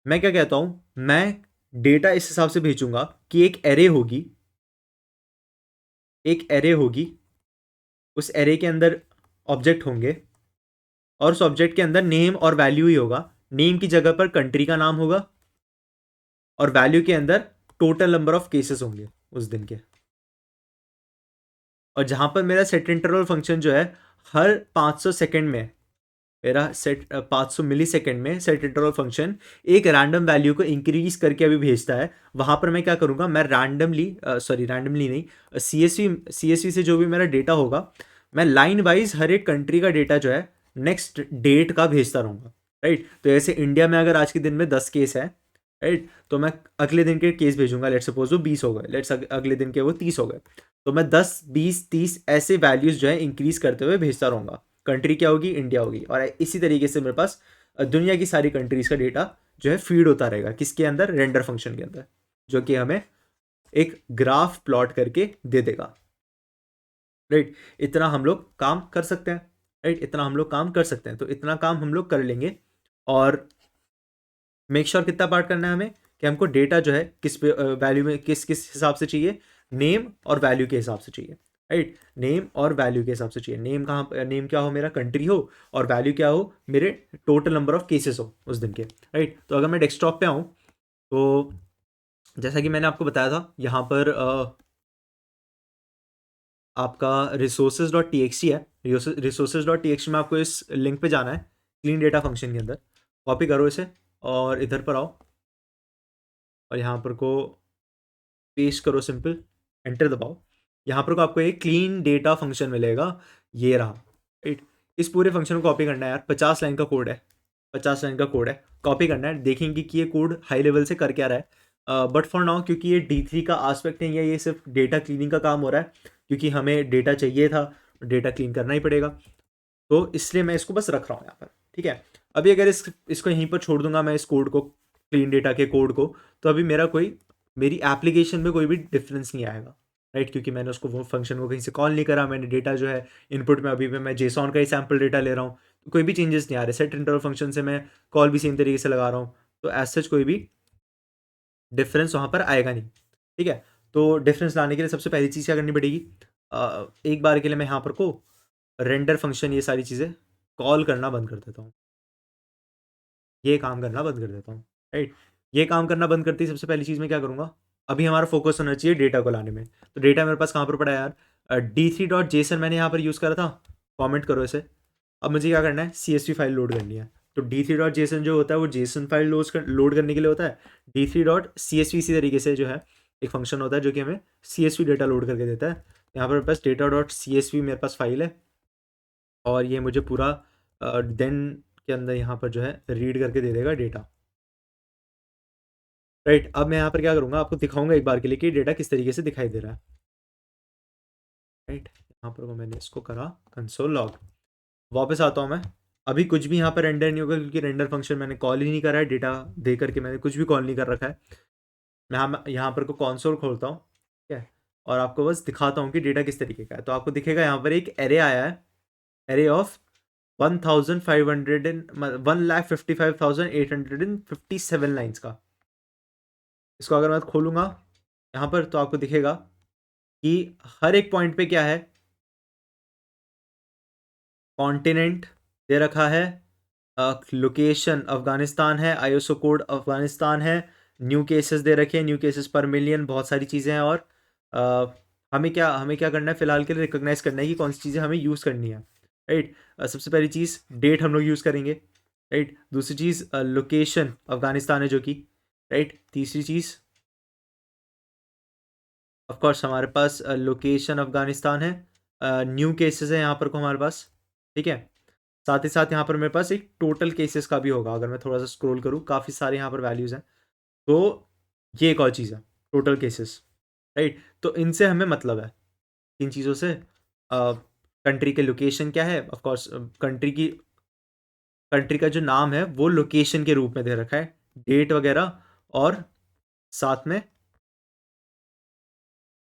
मैं क्या कहता हूँ, मैं डेटा इस हिसाब से भेजूंगा कि एक एरे होगी, एक एरे होगी, उस एरे के अंदर ऑब्जेक्ट होंगे, और उस ऑब्जेक्ट के अंदर नेम और वैल्यू ही होगा। नेम की जगह पर कंट्री का नाम होगा, और वैल्यू के अंदर टोटल नंबर ऑफ केसेस होंगे उस दिन के। और जहां पर मेरा सेट इंटरवल फंक्शन जो है हर 500 सेकंड में, मेरा सेट 500 मिली सेकेंड में सेट इंटरवल फंक्शन एक रैंडम वैल्यू को इंक्रीज करके अभी भेजता है। वहां पर मैं क्या करूंगा, मैं रैंडमली रैंडमली नहीं, CSV से जो भी मेरा डेटा होगा, मैं लाइन वाइज हर एक कंट्री का डेटा जो है नेक्स्ट डेट का भेजता रहूंगा, राइट। तो ऐसे इंडिया में अगर आज के दिन में 10 केस है, राइट, तो मैं अगले दिन के केस भेजूंगा, लेट्स सपोज वो 20 हो गए, लेट्स अगले दिन के वो 30 हो गए, तो मैं 10 20 30 ऐसे वैल्यूज जो है इंक्रीज करते हुए भेजता रहूंगा। कंट्री क्या होगी, इंडिया होगी, और इसी तरीके से मेरे पास दुनिया की सारी कंट्रीज का डेटा जो है फीड होता रहेगा, किसके अंदर, रेंडर फंक्शन के अंदर, जो कि हमें एक ग्राफ प्लॉट करके दे देगा, राइट। इतना हम लोग काम कर सकते हैं, राइट, इतना हम लोग काम कर सकते हैं, तो इतना काम हम लोग कर लेंगे। और मेक श्योर कितना पार्ट करना है हमें, कि हमको डेटा जो है किस वैल्यू में किस किस हिसाब से चाहिए, नेम और वैल्यू के हिसाब से चाहिए, राइट। नेम और वैल्यू के हिसाब से चाहिए, नेम कहाँ, नेम क्या हो मेरा, कंट्री हो, और वैल्यू क्या हो, मेरे टोटल नंबर ऑफ केसेस हो उस दिन के, राइट। तो अगर मैं डेस्कटॉप पे आऊँ, तो जैसा कि मैंने आपको बताया था, यहाँ पर आपका resources.txt है, resources.txt में आपको इस लिंक पे जाना है, क्लीन डेटा फंक्शन के अंदर कॉपी करो इसे, और इधर पर आओ, और यहाँ पर को पेस्ट करो, सिंपल एंटर दबाओ। यहाँ पर को आपको एक क्लीन डेटा फंक्शन मिलेगा, ये रहा, राइट। इस पूरे फंक्शन को कॉपी करना है यार, 50 लाइन का कोड है, 50 लाइन का कोड है, कॉपी करना है। देखेंगे कि ये कोड हाई लेवल से कर क्या रहा है, बट फॉर नाउ क्योंकि ये D3 का आस्पेक्ट नहीं है, ये सिर्फ डेटा क्लीनिंग का काम हो रहा है, क्योंकि हमें डेटा चाहिए था, डेटा क्लीन करना ही पड़ेगा, तो इसलिए मैं इसको बस रख रहा हूँ यहाँ पर, ठीक है। अभी अगर इसको यहीं पर छोड़ दूंगा मैं, इस कोड को, क्लीन डेटा के कोड को, तो अभी मेरा कोई, मेरी एप्लीकेशन में कोई भी डिफरेंस नहीं आएगा, राइट, क्योंकि मैंने उसको, वो फंक्शन को कहीं से कॉल नहीं करा, मैंने डेटा जो है इनपुट में अभी भी मैं जेसॉन का ही सैम्पल डेटा ले रहा हूँ, तो कोई भी चेंजेस नहीं आ रहे। सेट इंटरवल फंक्शन से मैं कॉल भी सेम तरीके से लगा रहा हूँ, तो एज सच कोई भी डिफरेंस वहाँ पर आएगा नहीं, ठीक है। तो डिफरेंस लाने के लिए सबसे पहली चीज़ क्या करनी पड़ेगी, एक बार के लिए मैं यहाँ पर को रेंडर फंक्शन ये सारी चीज़ें कॉल करना बंद कर देता हूँ, ये काम करना बंद कर देता हूँ, राइट। ये काम करना बंद करते ही सबसे पहली चीज़ मैं क्या करूँगा, अभी हमारा फोकस होना चाहिए डेटा को लाने में। तो डेटा मेरे पास कहाँ पर पड़ा है यार, D3.json मैंने यहाँ पर यूज़ करा था, कॉमेंट करो इसे। अब मुझे क्या करना है, CSV फाइल लोड करनी है, तो D3.json जो होता है वो जेसन फाइल लोड करने के लिए होता है। D3.csv इसी तरीके से जो है एक फंक्शन होता है जो कि हमें CSV डेटा लोड करके देता है। यहाँ पर मेरे पास data.csv मेरे पास फाइल है, और ये मुझे पूरा देन के अंदर यहाँ पर जो है रीड करके दे देगा डेटा। राइट। अब मैं यहाँ पर क्या करूँगा, आपको दिखाऊंगा एक बार के लिए कि डेटा किस तरीके से दिखाई दे रहा है। राइट, यहाँ पर वो मैंने इसको करा कंसोल लॉग, वापस आता हूँ मैं। अभी कुछ भी यहाँ पर रेंडर नहीं होगा क्योंकि रेंडर फंक्शन मैंने कॉल ही नहीं करा है, डेटा दे करके मैंने कुछ भी कॉल नहीं कर रखा है। मैं यहाँ पर को कंसोल खोलता हूँ, ठीक है, और आपको बस दिखाता हूँ कि डेटा किस तरीके का है। तो आपको दिखेगा यहाँ पर एक एरे आया है, एरे ऑफ 1500 एंड 1,55,857 लाइन्स का। इसको अगर मैं खोलूँगा यहाँ पर तो आपको दिखेगा कि हर एक पॉइंट पे क्या है, कॉन्टिनेंट दे रखा है, लोकेशन अफगानिस्तान है, आईएसओ कोड अफगानिस्तान है, न्यू केसेस दे रखे हैं, न्यू केसेस पर मिलियन, बहुत सारी चीज़ें हैं। और हमें क्या करना है फिलहाल के लिए, रिकॉग्नाइज करना है कि कौन सी चीज़ें हमें यूज़ करनी है। राइट, सबसे पहली चीज़ डेट हम लोग यूज़ करेंगे। राइट, दूसरी चीज़ लोकेशन अफगानिस्तान है जो कि, राइट, तीसरी चीज़ ऑफ कोर्स हमारे पास लोकेशन अफगानिस्तान है, न्यू केसेस है यहाँ पर को हमारे पास, ठीक है। साथ ही साथ यहाँ पर मेरे पास एक टोटल केसेस का भी होगा, अगर मैं थोड़ा सा स्क्रॉल करूँ काफ़ी सारे यहाँ पर वैल्यूज़ हैं। तो ये एक और चीज़ है, टोटल केसेस। राइट, तो इनसे हमें मतलब है इन चीज़ों से। कंट्री के लोकेशन क्या है, ऑफ कोर्स कंट्री का जो नाम है वो लोकेशन के रूप में दे रखा है, डेट वगैरह, और साथ में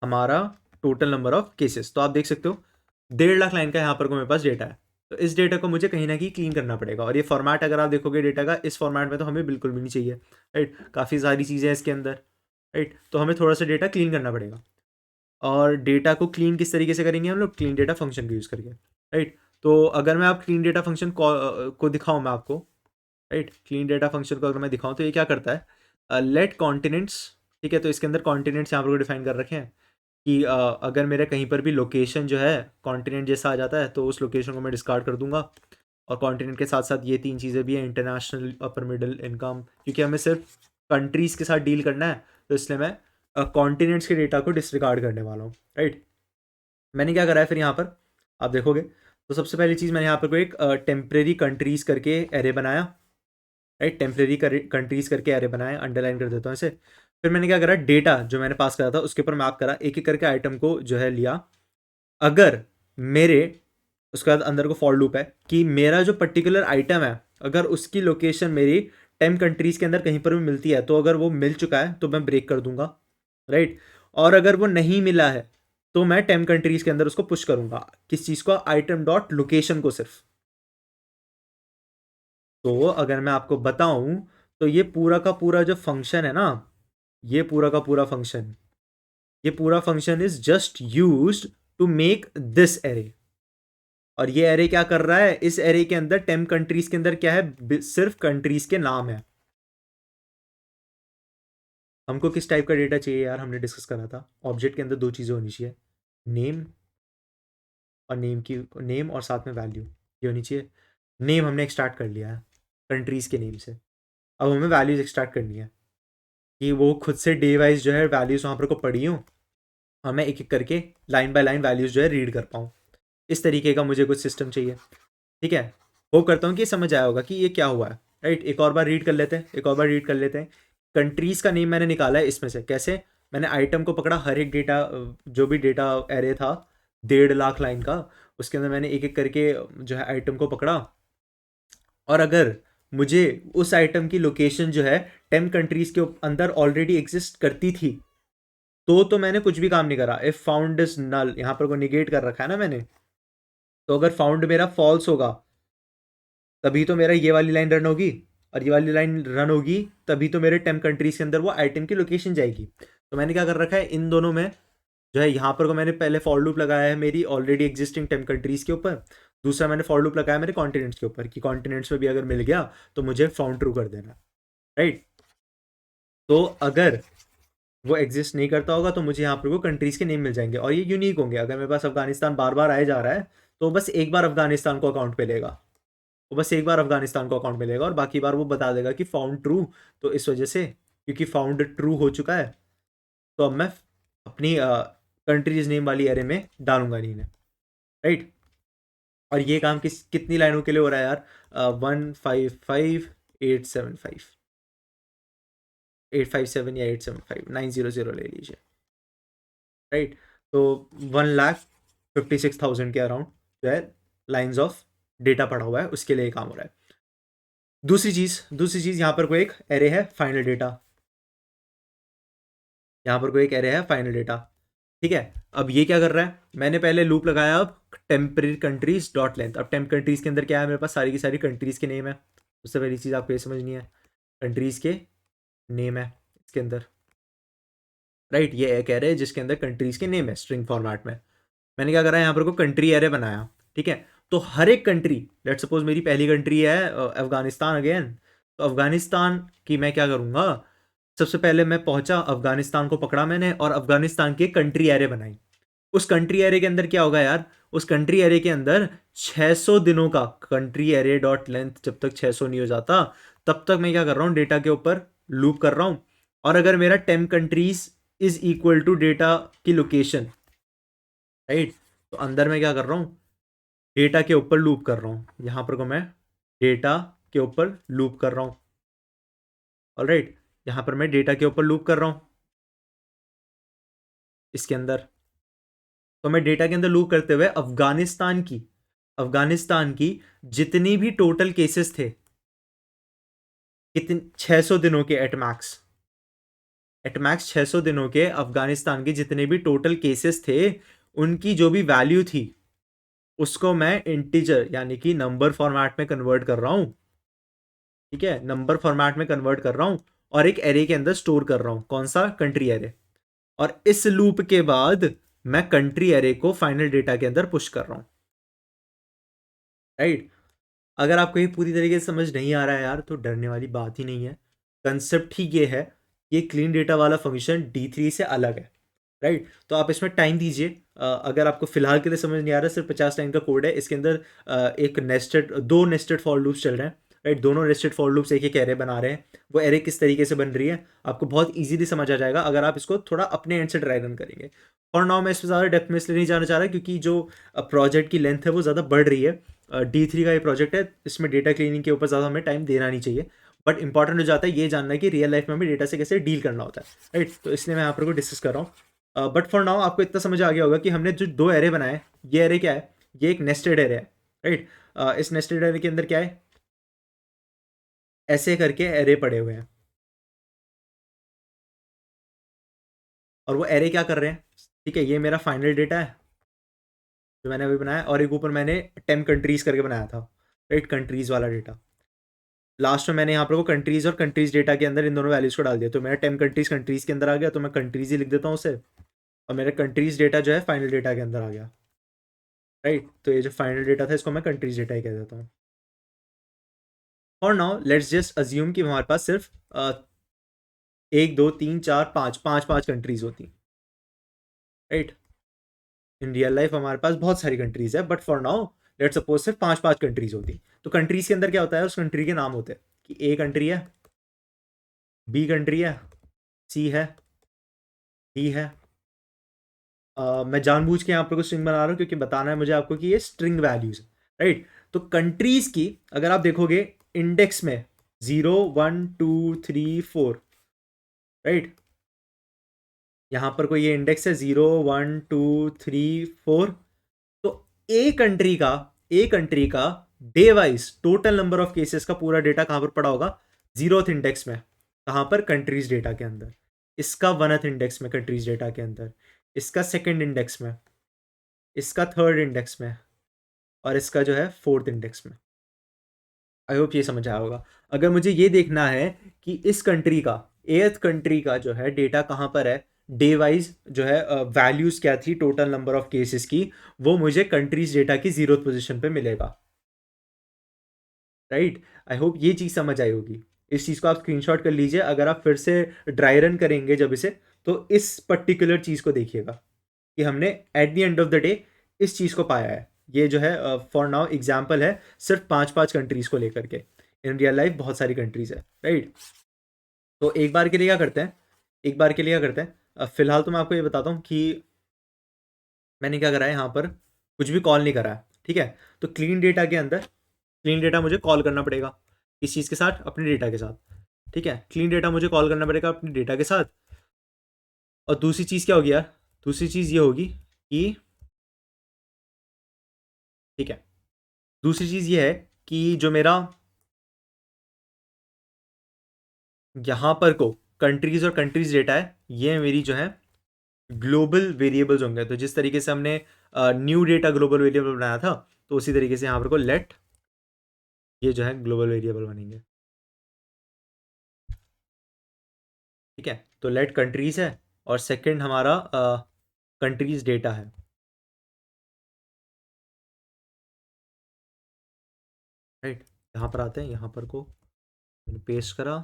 हमारा टोटल नंबर ऑफ केसेस। तो आप देख सकते हो 1.5 लाख लाइन का यहाँ पर को मेरे पास डेटा है। तो इस डेटा को मुझे कहीं ना कहीं क्लीन करना पड़ेगा, और ये फॉर्मेट अगर आप देखोगे डेटा का, इस फॉर्मेट में तो हमें बिल्कुल भी नहीं चाहिए। राइट, काफ़ी सारी चीज़ें हैं इसके अंदर। राइट, तो हमें थोड़ा सा डेटा क्लीन करना पड़ेगा। और डेटा को क्लीन किस तरीके से करेंगे हम लोग, क्लीन डेटा फंक्शन को यूज़ करके। राइट, तो अगर मैं आप क्लीन डेटा फंक्शन को दिखाऊँ मैं आपको, राइट, क्लीन डेटा फंक्शन को अगर मैं दिखाऊँ तो ये क्या करता है, लेट कॉन्टिनेंट्स, ठीक है। तो इसके अंदर कॉन्टिनेंट्स यहाँ पर डिफाइन कर रखे हैं कि अगर मेरे कहीं पर भी लोकेशन जो है कॉन्टिनेंट जैसा आ जाता है तो उस लोकेशन को मैं डिस्कार्ड कर दूंगा। और कॉन्टिनेंट के साथ साथ ये 3 चीज़ें भी हैं, इंटरनेशनल, अपर मिडिल इनकम, क्योंकि हमें सिर्फ कंट्रीज़ के साथ डील करना है, तो इसलिए मैं कॉन्टिनेंट्स के डेटा को डिसरिगार्ड करने वाला हूँ। राइट, मैंने क्या करा है फिर यहाँ पर आप देखोगे तो सबसे पहली चीज़ मैंने यहाँ पर कोई एक टेम्प्रेरी कंट्रीज़ करके एरे बनाया। राइट, टेम्प्रेरी कंट्रीज़ करके एरे बनाया, अंडरलाइन कर देता हूँ इसे। फिर मैंने क्या करा, डेटा जो मैंने पास करा था उसके ऊपर मैप करा, एक एक करके आइटम को जो है लिया। अगर मेरे, उसके बाद अंदर को फॉर लूप है कि मेरा जो पर्टिकुलर आइटम है अगर उसकी लोकेशन मेरी 10 कंट्रीज़ के अंदर कहीं पर भी मिलती है, तो अगर वो मिल चुका है तो मैं ब्रेक कर दूंगा। राइट, और अगर वो नहीं मिला है तो मैं 10 कंट्रीज़ के अंदर उसको पुश करूंगा, किस चीज़ को, आइटम डॉट लोकेशन को सिर्फ। तो अगर मैं आपको बताऊं तो ये पूरा का पूरा जो फंक्शन है ना, ये पूरा का पूरा फंक्शन, ये पूरा function is just used to make this array. और ये एरे क्या कर रहा है, इस एरे के अंदर 10 कंट्रीज के अंदर क्या है, सिर्फ कंट्रीज के नाम है। हमको किस टाइप का डेटा चाहिए यार, हमने डिस्कस करा था ऑब्जेक्ट के अंदर 2 चीज़ें होनी चाहिए, नेम, और नेम और साथ में वैल्यू, ये होनी चाहिए। नेम हमने एक्सट्रैक्ट कर लिया है कंट्रीज़ के नेम से, अब हमें वैल्यूज़ एक्सट्रैक्ट करनी है कि वो खुद से डे वाइज जो है वैल्यूज़ वहाँ पर को पढ़ी हूँ, और मैं एक एक करके लाइन बाय लाइन वैल्यूज़ जो है रीड कर पाऊँ। इस तरीके का मुझे कुछ सिस्टम चाहिए, ठीक है। वो करता हूँ कि समझ आया होगा कि ये क्या हुआ है। राइट, एक और बार रीड कर लेते हैं, एक और बार रीड कर लेते हैं। कंट्रीज़ का नेम मैंने निकाला है इसमें से, कैसे, मैंने आइटम को पकड़ा, हर एक डेटा, जो भी डेटा एरे था 1.5 लाख लाइन का, उसके अंदर मैंने एक एक करके जो है आइटम को पकड़ा। और अगर मुझे उस आइटम की लोकेशन जो है 10 कंट्रीज़ के अंदर ऑलरेडी एग्जिस्ट करती थी, तो मैंने कुछ भी काम नहीं करा। इफ फाउंड इज नल, यहाँ पर को निगेट कर रखा है ना मैंने, तो अगर फाउंड मेरा फॉल्स होगा तभी तो मेरा ये वाली लाइन रन होगी, और ये वाली लाइन रन होगी तभी तो मेरे 10 कंट्रीज के अंदर वो आइटम की लोकेशन जाएगी। तो मैंने क्या कर रखा है, इन दोनों में जो है, यहाँ पर को मैंने पहले फॉर लूप लगाया है मेरी ऑलरेडी एग्जिस्टिंग 10 कंट्रीज के ऊपर, दूसरा मैंने फॉर लूप लगाया मेरे कॉन्टिनेंट्स के ऊपर कि कॉन्टिनेंट्स में भी अगर मिल गया तो मुझे फाउंड ट्रू कर देना। राइट, तो अगर वो एग्जिस्ट नहीं करता होगा तो मुझे यहाँ पर वो कंट्रीज़ के नेम मिल जाएंगे, और ये यूनिक होंगे। अगर मेरे पास अफगानिस्तान बार बार आए जा रहा है तो बस एक बार अफगानिस्तान को अकाउंट पे लेगा, वो बस एक बार अफगानिस्तान को अकाउंट में लेगा, और बाकी बार वो बता देगा कि फाउंड ट्रू। तो इस वजह से, क्योंकि फाउंड ट्रू हो चुका है, तो अब मैं अपनी कंट्रीज नेम वाली एरे में डालूंगा नहीं इन्हें। राइट, और ये काम कितनी लाइनों के लिए हो रहा है यार, 155875। 857 या 875 900 ले लीजिए, राइट। तो 1,56,000 के अराउंड जो है लाइन्स ऑफ डेटा पड़ा हुआ है, उसके लिए काम हो रहा है। दूसरी चीज़ यहाँ पर कोई एक एरे है फाइनल डेटा, यहाँ पर कोई एक एरे है फाइनल डेटा, ठीक है। अब ये क्या कर रहा है, मैंने पहले लूप लगाया, अब टेम्परेरी कंट्रीज डॉट लेंथ। अब टेम्प कंट्रीज के अंदर क्या है, मेरे पास सारी की सारी कंट्रीज के नेम है। उससे पहली चीज़ आपको ये समझनी है, कंट्रीज के नेम है इसके अंदर, राइट। ये एक एरे है जिसके अंदर कंट्रीज के नेम है स्ट्रिंग फॉर्मेट में। मैंने क्या करा, यहाँ पर को कंट्री एरे बनाया, ठीक है। तो हर एक कंट्री, लेट सपोज मेरी पहली कंट्री है अफगानिस्तान अगेन, तो अफगानिस्तान की मैं क्या करूँगा, सबसे पहले मैं पहुंचा अफगानिस्तान को पकड़ा मैंने और अफगानिस्तान की कंट्री एरे बनाई। उस कंट्री एरे के अंदर क्या होगा यार, उस कंट्री एरे के अंदर 600 दिनों का कंट्री एरे डॉट लेंथ, जब तक 600 नहीं हो जाता तब तक मैं क्या कर रहा हूँ, डेटा के ऊपर लूप कर रहा हूँ। और अगर मेरा 10 countries is equal to data की लोकेशन, राइट, तो अंदर मैं क्या कर रहा हूँ, डेटा के ऊपर लूप कर रहा हूँ। यहाँ पर को मैं डेटा के ऊपर लूप कर रहा हूँ, ऑलराइट। यहाँ पर मैं डेटा के ऊपर लूप कर रहा हूँ इसके अंदर। तो मैं डेटा के अंदर लूप करते हुए अफगानिस्तान की जितनी भी टोटल केसेस थे, कितने 600 दिनों के एट मैक्स 600 दिनों के अफगानिस्तान के जितने भी टोटल केसेस थे, उनकी जो भी वैल्यू थी उसको मैं इंटीजर यानी कि नंबर फॉर्मेट में कन्वर्ट कर रहा हूं, ठीक है, नंबर फॉर्मेट में कन्वर्ट कर रहा हूं और एक एरे के अंदर स्टोर कर रहा हूं। कौन सा, कंट्री एरे। और इस लूप के बाद मैं कंट्री एरे को फाइनल डेटा के अंदर पुश कर रहा हूं, राइट। अगर आपको ये पूरी तरीके से समझ नहीं आ रहा है यार, तो डरने वाली बात ही नहीं है। कंसेप्ट ही ये है, ये क्लीन डेटा वाला फंक्शन D3 से अलग है, राइट। तो आप इसमें टाइम दीजिए। अगर आपको फिलहाल के लिए समझ नहीं आ रहा, सिर्फ 50 लाइन का कोड है, इसके अंदर एक दो नेस्टेड फॉर लूप्स चल रहे हैं, राइट। दोनों नेस्टेड फॉर लूप्स एक एक एरे बना रहे हैं। वो एरे किस तरीके से बन रही है आपको बहुत ईजिली समझ आ जाएगा अगर आप इसको थोड़ा अपने एंड से ट्राई रन करेंगे। और नाउ मैं इसमें ज़्यादा डेप्थ में इसलिए नहीं जाना चाह रहा, क्योंकि जो प्रोजेक्ट की लेंथ है वो ज़्यादा बढ़ रही है। D3 का ये प्रोजेक्ट है, इसमें डेटा क्लीनिंग के ऊपर ज़्यादा हमें टाइम देना नहीं चाहिए। बट इंपॉर्टेंट हो जाता है ये जानना कि रियल लाइफ में भी डेटा से कैसे डील करना होता है, राइट। तो इसलिए मैं यहाँ पर को डिस्कस कर रहा हूँ। बट फॉर नाउ आपको इतना समझ आ गया होगा कि हमने जो दो एरे बनाए, ये एरे क्या है, ये एक नेस्टेड एरे है, राइट। इस नेस्टेड एरे के अंदर क्या है, ऐसे करके एरे पड़े हुए हैं और वो एरे क्या कर रहे हैं, ठीक है। ये मेरा फाइनल डेटा है जो मैंने अभी बनाया, और एक ऊपर मैंने 10 कंट्रीज करके बनाया था, राइट, कंट्रीज वाला डेटा। लास्ट में मैंने यहाँ पर वो कंट्रीज और कंट्रीज डेटा के अंदर इन दोनों वैल्यूज को डाल दिया, तो मेरा 10 कंट्रीज के अंदर आ गया, तो मैं कंट्रीज ही लिख देता हूँ उसे, और मेरा कंट्रीज डेटा जो है फाइनल डेटा के अंदर आ गया, राइट। तो ये जो फाइनल डेटा था इसको मैं कंट्रीज डेटा ही कह देता हूँ। और नाउ लेट्स जस्ट अज्यूम कि हमारे पास सिर्फ 1 2 3 4 5 कंट्रीज होती, राइट। इन रियल लाइफ हमारे पास बहुत सारी कंट्रीज है, but for now let's suppose सिर्फ 5 कंट्रीज होती। तो कंट्रीज के अंदर क्या होता है, उस कंट्री के नाम होते हैं कि ए कंट्री है, बी कंट्री है, सी है, डी है। मैं जानबूझ के यहाँ पर कुछ स्ट्रिंग बना रहा हूँ क्योंकि बताना है मुझे आपको कि ये स्ट्रिंग वैल्यूज है, राइट। तो कंट्रीज की अगर आप देखोगे इंडेक्स में 0 1 2 3 4, राइट। यहाँ पर कोई ये इंडेक्स है 0 1 2 3 4। तो ए कंट्री का day wise total number of cases का पूरा डेटा कहाँ पर पड़ा होगा, 0th इंडेक्स में, कहाँ पर, कंट्रीज डेटा के अंदर। इसका 1th इंडेक्स में कंट्रीज डेटा के अंदर, इसका 2nd इंडेक्स में, इसका 3rd इंडेक्स में, और इसका जो है 4th इंडेक्स में। आई होप ये समझ आया होगा। अगर मुझे ये देखना है कि इस कंट्री का 8th कंट्री का जो है डेटा कहाँ पर है, डे वाइज जो है वैल्यूज क्या थी टोटल नंबर ऑफ केसेस की, वो मुझे कंट्रीज डेटा की 0th पोजीशन पे मिलेगा, राइट। आई होप ये चीज़ समझ आई होगी। इस चीज़ को आप स्क्रीनशॉट कर लीजिए, अगर आप फिर से ड्राई रन करेंगे जब इसे, तो इस पर्टिकुलर चीज़ को देखिएगा कि हमने at the end of the day इस चीज़ को पाया है। ये जो है फॉर नाउ एग्जाम्पल है सिर्फ 5 कंट्रीज को लेकर के, इन रियल लाइफ बहुत सारी कंट्रीज है, राइट। तो एक बार के लिए क्या करते हैं, फिलहाल तो मैं आपको ये बताता हूँ कि मैंने क्या करा है, यहाँ पर कुछ भी कॉल नहीं करा है, ठीक है। तो क्लीन डेटा के अंदर क्लीन डेटा मुझे कॉल करना पड़ेगा, इस चीज़ के साथ, अपने डेटा के साथ। ठीक है, क्लीन डेटा मुझे कॉल करना पड़ेगा अपने डेटा के साथ। और दूसरी चीज़ क्या होगी यार, दूसरी चीज़ ये होगी कि, ठीक है, दूसरी चीज़ ये है कि जो मेरा यहाँ पर को कंट्रीज़ और कंट्रीज़ डेटा है, ये मेरी जो है ग्लोबल वेरिएबल्स होंगे। तो जिस तरीके से हमने न्यू डेटा ग्लोबल वेरिएबल बनाया था, तो उसी तरीके से यहाँ पर को लेट ये जो है ग्लोबल वेरिएबल बनेंगे। ठीक है, तो लेट कंट्रीज़ है और सेकंड हमारा कंट्रीज़ डेटा है। राइट, यहाँ पर आते हैं, यहाँ पर को मैंने पेस्ट करा,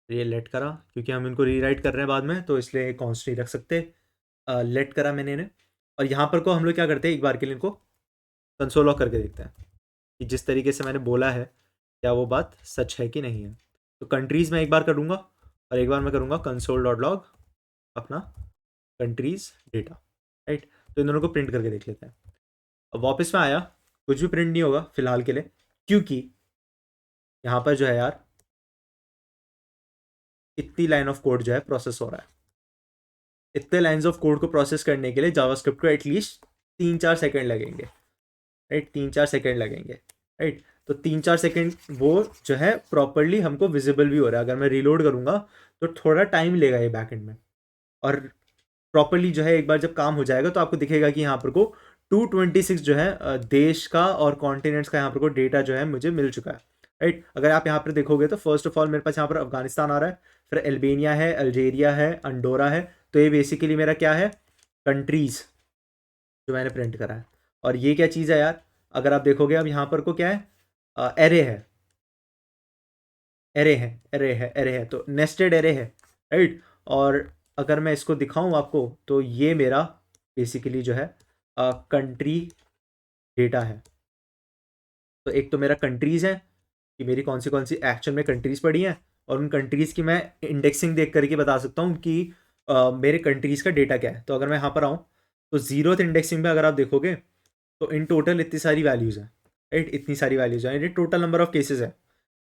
ये लेट करा, क्योंकि हम इनको रीराइट कर रहे हैं बाद में, तो इसलिए कॉन्स्ट नहीं रख सकते। लेट करा मैंने इन्हें, और यहाँ पर को हम लोग क्या करते हैं, एक बार के लिए इनको कंसोल लॉग करके देखते हैं कि जिस तरीके से मैंने बोला है क्या वो बात सच है कि नहीं है। तो कंट्रीज़ मैं एक बार करूँगा और एक बार मैं करूँगा कंसोल डॉट लॉग अपना कंट्रीज़ डेटा। राइट, तो इन दोनों को प्रिंट करके देख लेते हैं। अब वापस में आया, कुछ भी प्रिंट नहीं होगा फिलहाल के लिए, क्योंकि यहाँ पर जो है यार इतनी लाइन ऑफ कोड जो है प्रोसेस हो रहा है। इतने लाइन्स ऑफ कोड को प्रोसेस करने के लिए जावास्क्रिप्ट को एटलीस्ट 3-4 सेकेंड लगेंगे। राइट, 3-4 सेकेंड लगेंगे। राइट, तो 3-4 सेकेंड वो जो है प्रॉपरली हमको विजिबल भी हो रहा है। अगर मैं रिलोड करूँगा तो थोड़ा टाइम लेगा ये बैकएंड में, और प्रॉपरली जो है एक बार जब काम हो जाएगा तो आपको दिखेगा कि यहाँ पर को 226 जो है देश का और कॉन्टिनेंट्स का यहाँ पर को डेटा जो है मुझे मिल चुका है। राइट, अगर आप यहाँ पर देखोगे तो फर्स्ट ऑफ ऑल मेरे पास यहाँ पर अफगानिस्तान आ रहा है, फिर अल्बेनिया है, अल्जेरिया है, अंडोरा है। तो ये बेसिकली मेरा क्या है, कंट्रीज़ जो मैंने प्रिंट करा है। और ये क्या चीज़ है यार, अगर आप देखोगे अब यहाँ पर को क्या है, एरे है, एरे है, एरे है, एरे है, तो नेस्टेड एरे है। राइट, और अगर मैं इसको दिखाऊं आपको तो ये मेरा बेसिकली जो है कंट्री डेटा है। तो एक तो मेरा कंट्रीज़ है कि मेरी कौन सी एक्चुअल में कंट्रीज़ पड़ी हैं, और उन कंट्रीज़ की मैं इंडेक्सिंग देख करके बता सकता हूँ कि मेरे कंट्रीज़ का डेटा क्या है। तो अगर मैं यहाँ पर आऊँ तो ज़ीरोथ इंडेक्सिंग में अगर आप देखोगे तो इन टोटल इतनी सारी वैल्यूज़ हैं। राइट, इतनी सारी वैल्यूज़ हैं, ये टोटल नंबर ऑफ केसेस है।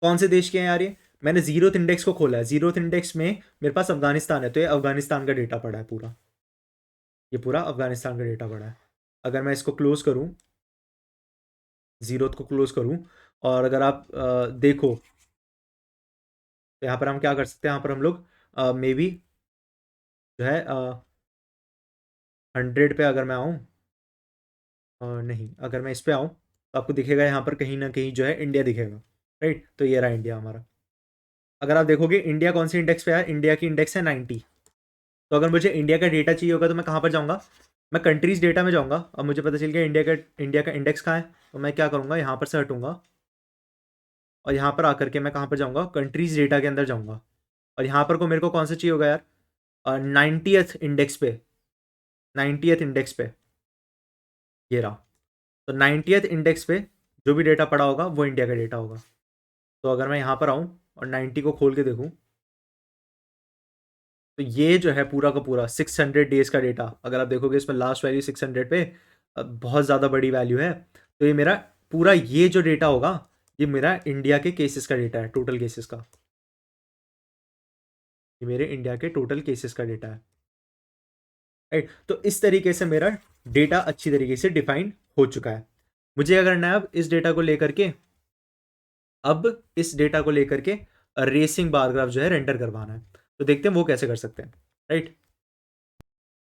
कौन से देश के हैं यार ये, मैंने ज़ीरोथ इंडेक्स को खोला है, ज़ीरोथ इंडेक्स में मेरे पास अफगानिस्तान है, तो ये अफगानिस्तान का डेटा पड़ा है पूरा, ये पूरा अफगानिस्तान का डेटा पड़ा है। अगर मैं इसको क्लोज करूँ, ज़ीरोथ को क्लोज करूँ, और अगर आप देखो तो यहाँ पर हम क्या कर सकते हैं, यहाँ पर हम लोग मे बी जो है 100 पे अगर मैं आऊँ, नहीं, अगर मैं इस पे आऊँ तो आपको दिखेगा यहाँ पर कहीं ना कहीं जो है इंडिया दिखेगा। राइट, तो ये रहा इंडिया हमारा। अगर आप देखोगे इंडिया कौन सी इंडेक्स पे है, इंडिया की इंडेक्स है 90। तो अगर मुझे इंडिया का डेटा चाहिए होगा तो मैं कहाँ पर जाऊँगा, मैं कंट्रीज़ डेटा में जाऊँगा। अब मुझे पता चल गया इंडिया का इंडेक्स कहाँ है, तो मैं क्या करूँगा, यहाँ पर से हटूँगा और यहाँ पर आकर के मैं कहाँ पर जाऊँगा, कंट्रीज़ डेटा के अंदर जाऊँगा। और यहाँ पर को मेरे को कौन सा चाहिए होगा यार, 90th इंडेक्स पे, 90th इंडेक्स पे ये रहा। तो 90th इंडेक्स पे जो भी डेटा पड़ा होगा वो इंडिया का डेटा होगा। तो अगर मैं यहाँ पर आऊँ और 90 को खोल के देखूँ तो ये जो है पूरा का पूरा 600 डेज़ का डेटा, अगर आप देखोगे इसमें लास्ट वैल्यू 600 पे बहुत ज़्यादा बड़ी वैल्यू है। तो ये मेरा पूरा ये जो डेटा होगा ये मेरा इंडिया के केसेस का डेटा है, टोटल केसेस का, ये मेरे इंडिया के टोटल केसेस का डेटा है। राइट, तो इस तरीके से मेरा डेटा अच्छी तरीके से डिफाइन हो चुका है। मुझे क्या करना है अब इस डेटा को लेकर के, अब इस डेटा को लेकर के रेसिंग बार ग्राफ जो है रेंडर करवाना है। तो देखते हैं वो कैसे कर सकते हैं। राइट,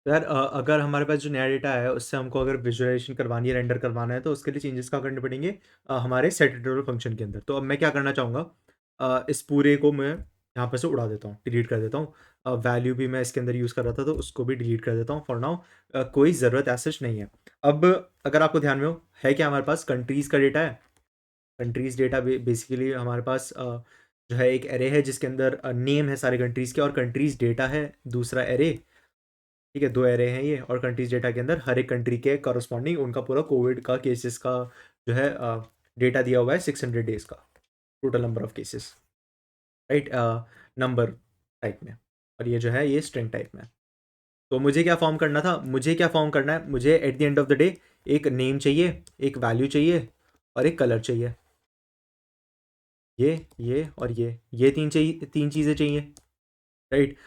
तो यार अगर हमारे पास जो नया डेटा है उससे हमको अगर विजुअलाइजेशन करवानी है, रेंडर करवाना है, तो उसके लिए चेंजेस क्या करने पड़ेंगे, हमारे सेट एडिटर फंक्शन के अंदर। तो अब मैं क्या करना चाहूँगा, इस पूरे को मैं यहाँ पर से उड़ा देता हूँ, डिलीट कर देता हूँ। वैल्यू भी मैं इसके अंदर यूज़ कर रहा था तो उसको भी डिलीट कर देता हूँ फॉर नाउ। कोई ज़रूरत ऐसा नहीं है। अब अगर आपको ध्यान में हो, है क्या हमारे पास कंट्रीज़ का डेटा है। कंट्रीज़ डेटा बेसिकली हमारे पास जो है एक एरे है जिसके अंदर नेम है सारे कंट्रीज़ के, और कंट्रीज़ डेटा है दूसरा एरे। ठीक है, 2 एरे हैं ये, और कंट्रीज़ डेटा के अंदर हर एक कंट्री के कॉरस्पॉन्डिंग उनका पूरा कोविड का केसेस का जो है डेटा दिया हुआ है 600 डेज़ का, total number of cases. Right, number type में, और ये जो है ये स्ट्रिंग टाइप में। तो मुझे क्या फॉर्म करना था, मुझे क्या फॉर्म करना है, मुझे at the end of the day एक नेम चाहिए, एक वैल्यू चाहिए और एक कलर चाहिए। ये और ये तीन चीज़ें चाहिए, राइट।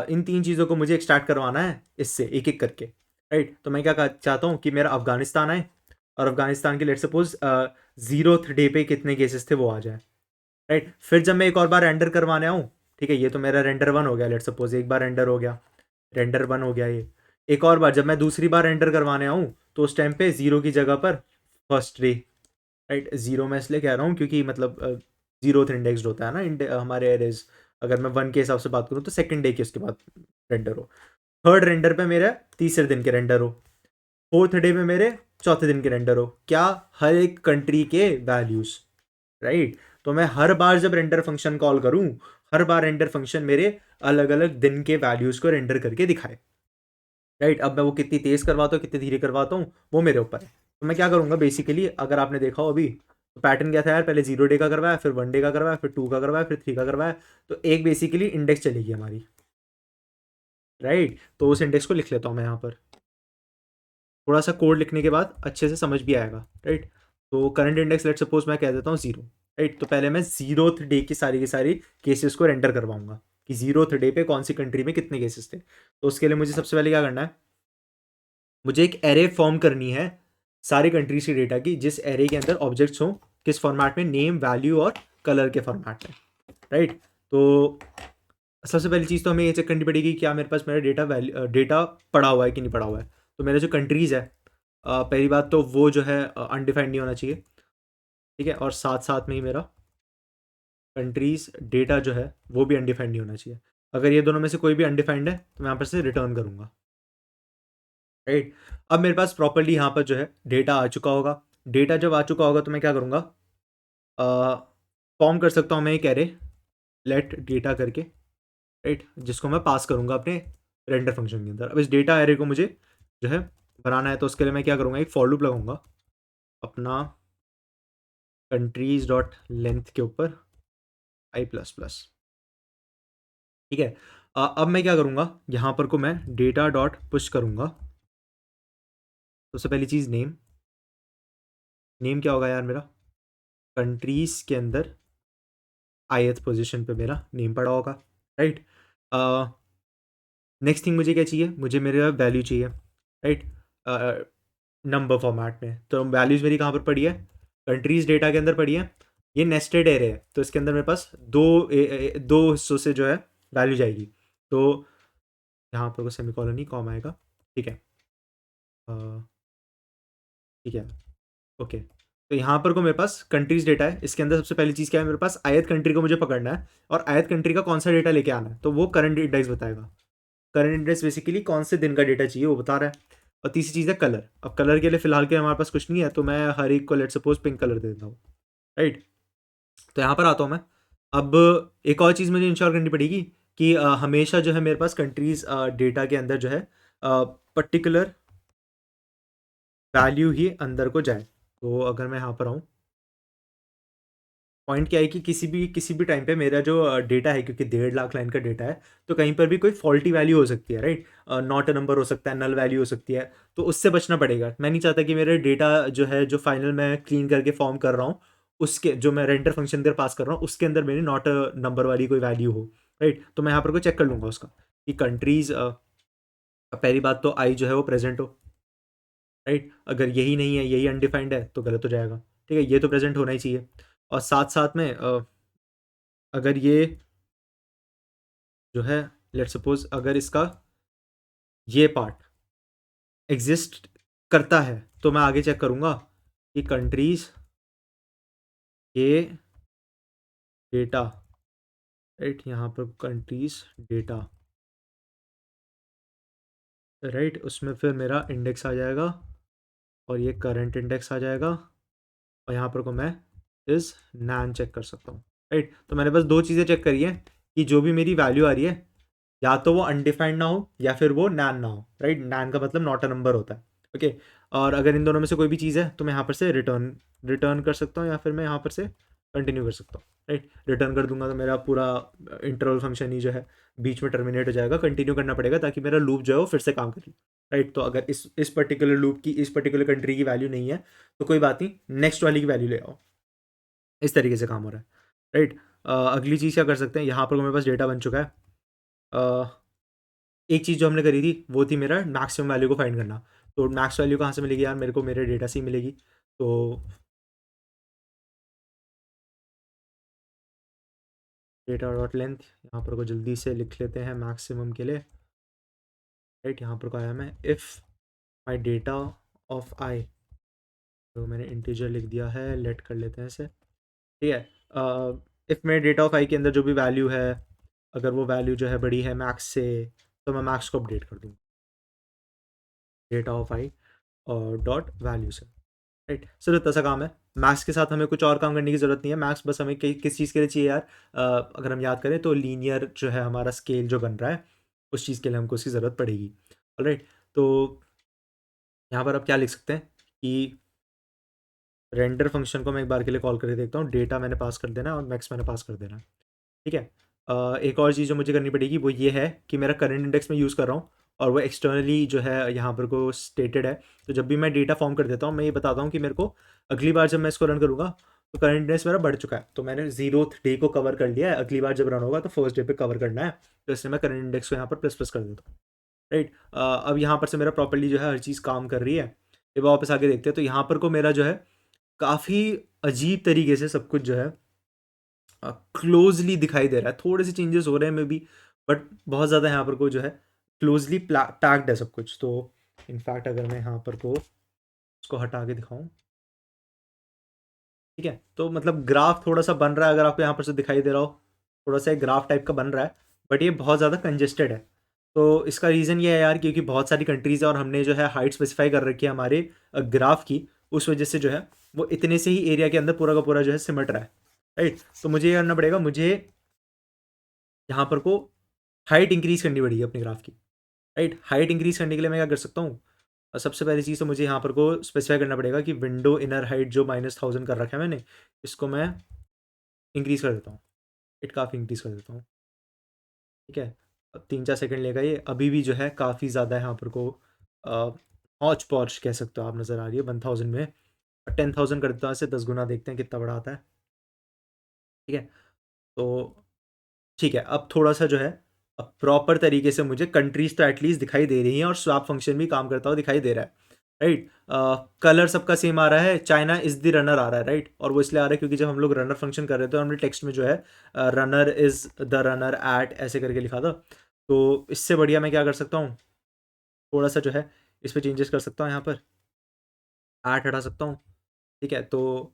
इन तीन चीज़ों को मुझे एक्सट्रैक्ट करवाना है इससे एक एक करके, राइट। तो मैं क्या चाहता हूँ कि मेरा अफगानिस्तान आए और अफगानिस्तान के लेट सपोज 0th डे पे कितने केसेस थे वो आ जाए, राइट। फिर जब मैं एक और बार रेंडर करवाने आऊँ, ठीक है, ये तो मेरा रेंडर 1 हो गया, लेट सपोज एक बार रेंडर हो गया, रेंडर 1 हो गया ये। एक और बार जब मैं दूसरी बार रेंडर करवाने आऊँ तो उस टाइम पे 0 की जगह पर फर्स्ट डे, राइट। 0 मैं इसलिए कह रहा हूँ क्योंकि मतलब 0th इंडेक्सड होता है ना हमारे एरेज। अगर मैं 1 के हिसाब से बात करूँ तो सेकंड डे के उसके बाद रेंडर हो, थर्ड रेंडर पे मेरे तीसरे दिन के रेंडर हो, फोर्थ डे में मेरे चौथे दिन के रेंडर हो, क्या हर एक कंट्री के वैल्यूज, राइट। तो मैं हर बार जब रेंडर फंक्शन कॉल करूं, हर बार रेंडर फंक्शन मेरे अलग अलग दिन के वैल्यूज को रेंडर करके दिखाए, राइट। अब मैं वो कितनी तेज करवाता हूँ कितनी धीरे करवाता हूँ वो मेरे ऊपर है। तो मैं क्या करूँगा बेसिकली, अगर आपने देखा हो अभी तो पैटर्न क्या था यार, पहले 0 डे का करवाया, फिर 1 डे का करवाया, फिर 2 का करवाया, फिर 3 का करवाया। तो एक बेसिकली इंडेक्स चलेगी हमारी, राइट। तो उस इंडेक्स को लिख लेता हूँ मैं यहाँ पर, थोड़ा सा कोड लिखने के बाद अच्छे से समझ भी आएगा, राइट। तो करंट इंडेक्स लेट सपोज मैं कह देता हूँ 0, राइट। तो पहले मैं 0th डे की सारी केसेस को रेंडर करवाऊंगा कि 0th डे पे कौन सी कंट्री में कितने केसेस थे। तो उसके लिए मुझे सबसे पहले क्या करना है, मुझे एक एरे फॉर्म करनी है सारी कंट्रीज की डेटा की, जिस एरे के अंदर ऑब्जेक्ट्स हों किस फॉर्मेट में, नेम वैल्यू और कलर के फॉर्मेट में, राइट। तो सबसे पहली चीज़ तो हमें ये चेक करनी पड़ेगी क्या मेरे पास मेरा डेटा पड़ा हुआ है कि नहीं पड़ा हुआ है। तो मेरा जो कंट्रीज़ है, पहली बात तो वो जो है अनडिफाइंड नहीं होना चाहिए, ठीक है। और साथ साथ में ही मेरा कंट्रीज़ डेटा जो है वो भी अनडिफाइंड नहीं होना चाहिए। अगर ये दोनों में से कोई भी अनडिफाइंड है तो मैं यहाँ पर से रिटर्न करूँगा, राइट। अब मेरे पास प्रॉपर्ली यहाँ पर जो है डेटा आ चुका होगा। डेटा जब आ चुका होगा तो मैं क्या करूँगा, फॉर्म कर सकता हूँ मैं एक एरे लेट डेटा करके, राइट, जिसको मैं पास करूँगा अपने रेंडर फंक्शन के अंदर। अब इस डेटा एरे को मुझे जो है बनाना है, तो उसके लिए मैं क्या करूँगा, एक फॉर लूप लगाऊंगा अपना कंट्रीज डॉट लेंथ के ऊपर आई प्लस प्लस, ठीक है। अब मैं क्या करूँगा, यहाँ पर को मैं डेटा डॉट पुश करूँगा। सबसे पहली चीज़ नेम क्या होगा यार मेरा, कंट्रीज के अंदर ith पोजीशन पे मेरा नेम पड़ा होगा, राइट। नेक्स्ट थिंग मुझे क्या चाहिए, मुझे मेरा वैल्यू चाहिए, राइट, नंबर फॉर्मेट में। तो वैल्यूज़ मेरी कहाँ पर पड़ी है, कंट्रीज डेटा के अंदर पड़ी है। ये नेस्टेड एरे है तो इसके अंदर मेरे पास दो हिस्सों से जो है वैल्यू जाएगी। तो यहाँ पर सेमीकोलन नहीं कॉमा आएगा, ठीक है, ठीक है, ओके। तो यहाँ पर को मेरे पास कंट्रीज डेटा है, इसके अंदर सबसे पहली चीज़ क्या है, मेरे पास आयत कंट्री को मुझे पकड़ना है और आयत कंट्री का कौन सा डेटा लेके आना है, तो वो करंट इंडेक्स बताएगा। करंट इंडेक्स बेसिकली कौन से दिन का डेटा चाहिए वो बता रहा है। और तीसरी चीज़ है कलर। अब कलर के लिए फिलहाल के हमारे पास कुछ नहीं है, तो मैं हर एक को लेट सपोज पिंक कलर दे देता हूँ, राइट। तो यहाँ पर आता हूँ मैं। अब एक और चीज़ मुझे इंश्योर करनी पड़ेगी कि हमेशा जो है मेरे पास कंट्रीज डेटा के अंदर जो है पर्टिकुलर वैल्यू ही अंदर को जाए। तो अगर मैं यहाँ पर आऊँ, पॉइंट क्या है कि किसी भी टाइम पे मेरा जो डेटा है, क्योंकि 1.5 लाख लाइन का डेटा है, तो कहीं पर भी कोई फॉल्टी वैल्यू हो सकती है, राइट। नॉट अ नंबर हो सकता है, नल वैल्यू हो सकती है, तो उससे बचना पड़ेगा। मैं नहीं चाहता कि मेरे डेटा जो है जो फाइनल मैं क्लीन करके फॉर्म कर रहा हूँ, उसके जो मैं रेंडर फंक्शन अंदर पास कर रहा हूँ उसके अंदर मेरी नॉट अ नंबर वाली कोई वैल्यू हो, राइट। तो मैं यहाँ पर कोई चेक कर लूँगा उसका कि कंट्रीज, पहली बात तो आई जो है वो प्रेजेंट हो, राइट। अगर यही नहीं है, यही अनडिफाइंड है, तो गलत हो जाएगा, ठीक है। ये तो प्रेजेंट होना ही चाहिए। और साथ साथ में अगर ये जो है लेट सपोज अगर इसका ये पार्ट एग्जिस्ट करता है तो मैं आगे चेक करूँगा कि कंट्रीज के डेटा, राइट, यहाँ पर कंट्रीज डेटा, राइट, उसमें फिर मेरा इंडेक्स आ जाएगा और ये करंट इंडेक्स आ जाएगा और यहाँ पर को मैं इस नैन चेक कर सकता हूँ, राइट। तो मैंने बस दो चीज़ें चेक करी है कि जो भी मेरी वैल्यू आ रही है या तो वो अनडिफाइंड ना हो या फिर वो नैन ना हो, राइट। नैन का मतलब नॉट अ नंबर होता है, ओके। और अगर इन दोनों में से कोई भी चीज़ है तो मैं यहाँ पर से रिटर्न रिटर्न कर सकता हूँ या फिर मैं यहाँ पर से कंटिन्यू कर सकता हूँ, राइट। रिटर्न कर दूंगा तो मेरा पूरा इंटरवल फंक्शन ही जो है बीच में टर्मिनेट हो जाएगा, कंटिन्यू करना पड़ेगा ताकि मेरा लूप जो है वो फिर से काम करे, राइट। तो अगर इस पर्टिकुलर लूप की इस पर्टिकुलर कंट्री की वैल्यू नहीं है तो कोई बात नहीं, नेक्स्ट वाली की वैल्यू ले आओ। इस तरीके से काम हो रहा है, राइट। अगली चीज़ क्या कर सकते हैं, यहाँ पर मेरे पास डेटा बन चुका है। एक चीज़ जो हमने करी थी वो थी मेरा मैक्सिमम वैल्यू को फाइंड करना। तो मैक्स वैल्यू कहाँ से मिलेगी यार, मेरे को मेरे डेटा से ही मिलेगी। तो डेटा डॉट लेंथ यहाँ पर को जल्दी से लिख लेते हैं मैक्सिमम के लिए। राइट, यहाँ पर को आया मैं इफ़ माई डेटा ऑफ आई, तो मैंने इंटीजर लिख दिया है, लेट कर लेते हैं इसे। ठीक है, इफ़ मेरे डेटा ऑफ आई के अंदर जो भी वैल्यू है, अगर वो वैल्यू जो है बड़ी है मैक्स से, तो मैं मैक्स को अपडेट कर दूँगा डेटा ऑफ आई और डॉट वैल्यू से। राइट, सिर्फ इतना सा काम है। मैक्स के साथ हमें कुछ और काम करने की ज़रूरत नहीं है। मैक्स बस हमें किस चीज़ के लिए चाहिए यार, अगर हम याद करें तो लीनियर जो है हमारा स्केल जो बन रहा है, उस चीज़ के लिए हमको उसकी ज़रूरत पड़ेगी। ऑलराइट, तो यहाँ पर आप क्या लिख सकते हैं कि रेंडर फंक्शन को मैं एक बार के लिए कॉल करके देखता हूँ। डेटा मैंने पास कर देना है और मैक्स मैंने पास कर देना है। ठीक है, एक और चीज़ जो मुझे करनी पड़ेगी वो ये है कि मेरा करंट इंडेक्स मैं यूज़ कर रहा हूँ और वो एक्सटर्नली जो है यहाँ पर को स्टेटेड है। तो जब भी मैं डेटा फॉर्म कर देता हूँ, मैं ये बताता हूँ कि मेरे को अगली बार जब मैं इसको रन करूँगा तो करंट इंडेक्स मेरा बढ़ चुका है। तो मैंने 0th डे को कवर कर लिया है, अगली बार जब रन होगा तो फर्स्ट डे पे कवर करना है। तो इसलिए मैं करंट इंडेक्स को यहाँ पर प्लस प्लस कर देता हूँ। राइट, अब यहाँ पर से मेरा प्रॉपर्ली जो है हर चीज़ काम कर रही है। ये वापस आके देखते हैं, तो यहाँ पर को मेरा जो है काफ़ी अजीब तरीके से सब कुछ जो है क्लोजली दिखाई दे रहा है। थोड़े से चेंजेस हो रहे हैं मे बी, बट बहुत ज़्यादा यहाँ पर को जो है क्लोजली पैक्ड है सब कुछ। तो इनफैक्ट अगर मैं यहाँ पर को इसको हटा के दिखाऊं, ठीक है, तो मतलब ग्राफ थोड़ा सा बन रहा है, अगर आपको यहाँ पर से दिखाई दे रहा हो, थोड़ा सा एक ग्राफ टाइप का बन रहा है, बट ये बहुत ज़्यादा कंजेस्टेड है। तो इसका रीज़न ये है यार, क्योंकि बहुत सारी कंट्रीज़ है और हमने जो है हाइट स्पेसिफाई कर रखी है हमारे ग्राफ की, उस वजह से जो है वो इतने से ही एरिया के अंदर पूरा का पूरा जो है सिमट रहा है। राइट, तो मुझे ये करना पड़ेगा, मुझे यहाँ पर को हाइट इंक्रीज़ करनी पड़ेगी अपने ग्राफ की। राइट, हाइट इंक्रीज़ करने के लिए मैं क्या कर सकता हूँ, सबसे पहली चीज़ तो मुझे यहाँ पर को स्पेसिफाई करना पड़ेगा कि विंडो इनर हाइट जो -1000 कर रखा है मैंने, इसको मैं इंक्रीज़ कर देता हूँ। इट काफ़ी इंक्रीज़ कर देता हूँ। ठीक है, अब 3-4 सेकंड लेगा ये, अभी भी जो है काफ़ी ज़्यादा यहाँ पर को हौच पौच कह सकते हो आप, नज़र आ रही है 1000 में। 10,000 कर देता हूँ, ऐसे 10 गुना, देखते हैं कितना बड़ा आता है। ठीक है, तो ठीक है, अब थोड़ा-सा जो है अब प्रॉपर तरीके से मुझे कंट्रीज़ तो एटलीस्ट दिखाई दे रही हैं और स्वैप फंक्शन भी काम करता हुआ दिखाई दे रहा है। राइट, कलर सबका सेम आ रहा है, चाइना इज़ द रनर आ रहा है। राइट, और वो इसलिए आ रहा है क्योंकि जब हम लोग रनर फंक्शन कर रहे थे तो हमने टेक्स्ट में जो है runner is the runner at ऐसे करके लिखा था। तो इससे बढ़िया मैं क्या कर सकता हूँ, थोड़ा-सा जो है इस पे चेंजेस कर सकता हूँ, यहाँ पर एट हटा सकता हूँ। ठीक है, तो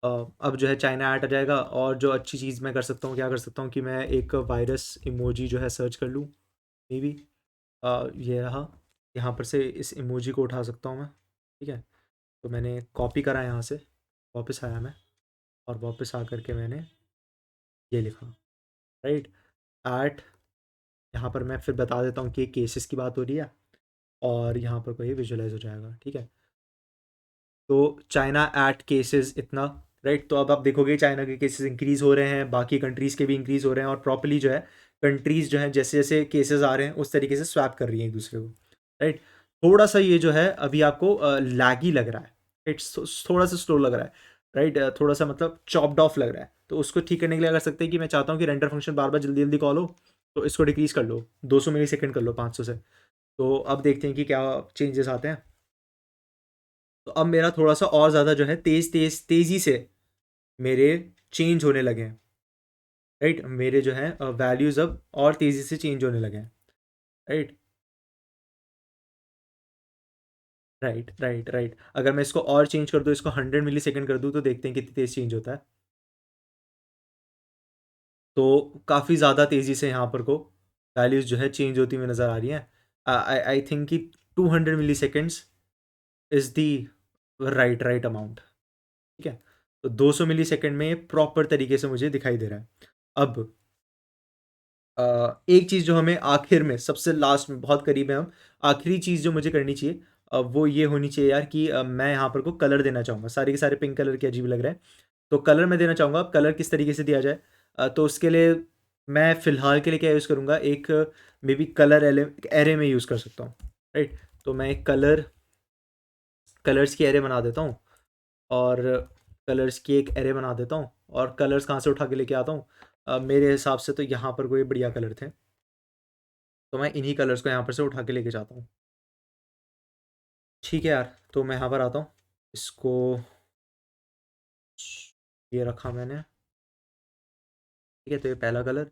अ, अब जो है चाइना ऐट आ जाएगा। और जो अच्छी चीज़ मैं कर सकता हूँ, क्या कर सकता हूँ कि मैं एक वायरस इमोजी जो है सर्च कर लूँ, मे बी ये रहा। यहाँ पर से इस इमोजी को उठा सकता हूँ मैं। ठीक है, तो मैंने कॉपी करा यहाँ से, वापस आया मैं और वापस आ कर के मैंने ये लिखा। राइट, ऐट, यहाँ पर मैं फिर बता देता हूँ कि केसेस की बात हो रही है और यहाँ पर कोई विजुअलाइज हो जाएगा। ठीक है, तो चाइना एट केसेस इतना। राइट, तो अब आप देखोगे चाइना के केसेस इंक्रीज़ हो रहे हैं, बाकी कंट्रीज़ के भी इंक्रीज़ हो रहे हैं और प्रॉपर्ली जो है कंट्रीज़ जो हैं जैसे जैसे केसेस आ रहे हैं उस तरीके से स्वैप कर रही हैं एक दूसरे को। राइट, थोड़ा सा ये जो है अभी आपको लैगी लग रहा है। राइट, थोड़ा सा स्लो लग रहा है। राइट, थोड़ा सा मतलब चॉप्ड ऑफ लग रहा है। तो उसको ठीक करने के लिए कर सकते हैं कि मैं चाहता हूँ कि रेंडर फंक्शन बार बार जल्दी जल्दी कॉल हो, तो इसको डिक्रीज़ कर लो, 200 मिली सेकेंड कर लो 500 से। तो अब देखते हैं कि क्या चेंजेस आते हैं। तो अब मेरा थोड़ा-सा और ज़्यादा जो है तेज़ी से मेरे चेंज होने लगे हैं। राइट, मेरे जो हैं वैल्यूज़ अब और तेज़ी से चेंज होने लगे हैं। Right, right. अगर मैं इसको और चेंज कर दूँ, इसको 100 मिलीसेकंड कर दूँ, तो देखते हैं कितनी तेज़ चेंज होता है। तो काफ़ी ज़्यादा तेज़ी से यहाँ पर को वैल्यूज़ जो है चेंज होती हुई नज़र आ रही हैं। आई थिंक कि 200 milliseconds is the right amount. ठीक है, तो 200 मिलीसेकंड में प्रॉपर तरीके से मुझे दिखाई दे रहा है। अब एक चीज़ जो हमें आखिर में सबसे लास्ट में बहुत करीब है हम, आखिरी चीज़ जो मुझे करनी चाहिए वो ये होनी चाहिए यार कि मैं यहाँ पर को कलर देना चाहूँगा। सारे के सारे पिंक कलर के अजीब लग रहे हैं, तो कलर मैं देना चाहूँगा। अब कलर किस तरीके से दिया जाए, तो उसके लिए मैं फ़िलहाल के लिए क्या यूज़ करूँगा, एक मे बी कलर एरे में यूज़ कर सकता हूँ। राइट, तो मैं एक कलर्स की एरे बना देता हूँ और कलर्स की एक एरे बना देता हूँ और कलर्स कहाँ से उठा के लेके आता हूँ, मेरे हिसाब से तो यहाँ पर कोई बढ़िया कलर थे, तो मैं इन्हीं कलर्स को यहाँ पर से उठा के लेके जाता हूँ। ठीक है यार, तो मैं यहाँ पर आता हूँ, इसको ये रखा मैंने। ठीक है, तो ये पहला कलर,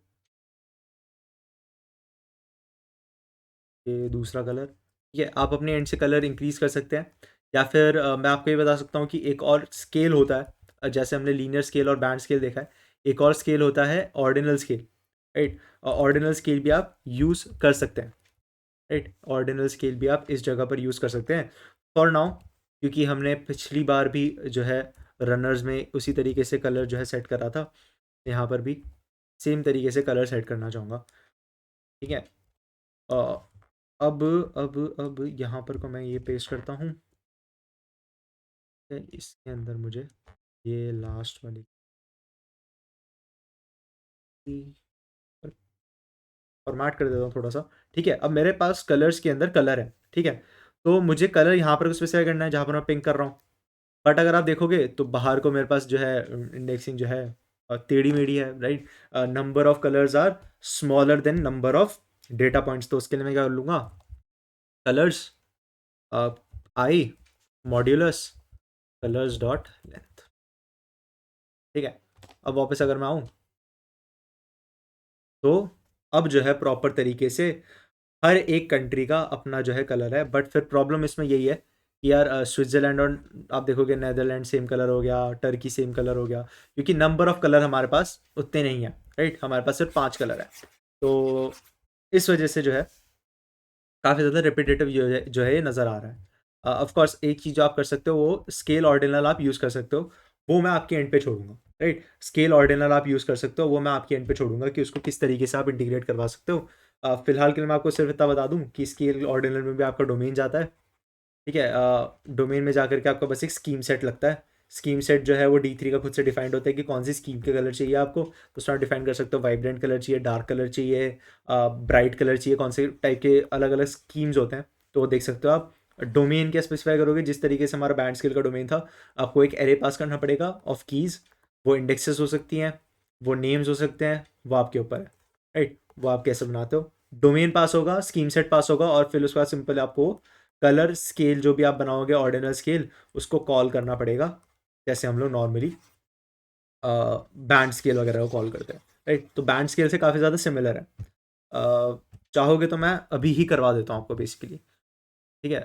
ये दूसरा कलर। ठीक है, आप अपने एंड से कलर इंक्रीज कर सकते हैं, या फिर मैं आपको ये बता सकता हूँ कि एक और स्केल होता है, जैसे हमने लीनियर स्केल और बैंड स्केल देखा है, एक और स्केल होता है ordinal scale. Right, ordinal scale भी आप यूज़ कर सकते हैं। राइट, ऑर्डिनल स्केल भी आप इस जगह पर यूज़ कर सकते हैं फॉर नाउ, क्योंकि हमने पिछली बार भी जो है रनर्स में उसी तरीके से कलर जो है सेट करा था, यहाँ पर भी सेम तरीके से कलर सेट करना चाहूँगा। ठीक है, अ, अब अब यहाँ पर को मैं ये पेस्ट करता हूँ, इसके अंदर मुझे ये लास्ट वाली फॉर्मेट कर देता हूँ थोड़ा सा। ठीक है, अब मेरे पास कलर्स के अंदर कलर है। ठीक है, तो मुझे कलर यहाँ पर स्पेसिफाई करना है जहाँ पर मैं पिंक कर रहा हूँ, बट अगर आप देखोगे तो बाहर को मेरे पास जो है इंडेक्सिंग जो है टेढ़ी मेढ़ी है। Right, number of colours are smaller than number of data points, तो उसके लिए मैं क्या कर लूँगा, colours i modulus colours dot length. ठीक है, अब वापस अगर मैं आऊँ तो अब जो है प्रॉपर तरीके से हर एक कंट्री का अपना जो है कलर है, बट फिर प्रॉब्लम इसमें यही है कि यार स्विट्ज़रलैंड और आप देखोगे नेदरलैंड सेम कलर हो गया, टर्की सेम कलर हो गया, क्योंकि नंबर ऑफ कलर हमारे पास उतने नहीं है। राइट, हमारे पास सिर्फ 5 कलर है, तो इस वजह से जो है काफ़ी ज़्यादा रिपीटेटिव जो है ये नज़र आ रहा है। ऑफ कोर्स एक चीज़ जो आप कर सकते हो वो स्केल ऑर्डिनल आप यूज़ कर सकते हो, वो मैं आपके एंड पे छोड़ूंगा। राइट, स्केल ऑर्डिनल आप यूज़ कर सकते हो, वो मैं आपके एंड पे छोड़ूंगा कि उसको किस तरीके से आप इंटीग्रेट करवा सकते हो। फिलहाल के लिए मैं आपको सिर्फ इतना बता दूं कि स्केल ऑर्डिनल में भी आपका डोमेन जाता है। ठीक है, डोमेन में जाकर के आपका बस एक स्कीम सेट लगता है। स्कीम सेट जो है वो D3 का खुद से डिफाइंड होता है कि कौन सी स्कीम के कलर चाहिए आपको, तो उसमें आप डिफाइन कर सकते हो वाइब्रेंट कलर चाहिए, डार्क कलर चाहिए, ब्राइट कलर चाहिए, कौन से टाइप के अलग अलग स्कीम्स होते हैं, तो वो देख सकते हो आप। डोमेन क्या स्पेसिफाई करोगे, जिस तरीके से हमारा बैंड स्केल का डोमेन था, आपको एक एरे पास करना पड़ेगा ऑफ कीज़। वो इंडेक्सेस हो सकती हैं, वो नेम्स हो सकते हैं, वो आपके ऊपर है। राइट, वो आप कैसे बनाते हो, डोमेन पास होगा, स्कीम सेट पास होगा, और फिर उसके बाद सिंपल आपको कलर स्केल जो भी आप बनाओगे ऑर्डिनल स्केल, उसको कॉल करना पड़ेगा, जैसे हम लोग नॉर्मली बैंड स्केल वगैरह को कॉल करते हैं। राइट, तो बैंड स्केल से काफ़ी ज़्यादा सिमिलर है। चाहोगे तो मैं अभी ही करवा देता हूँ आपको बेसिकली। ठीक है,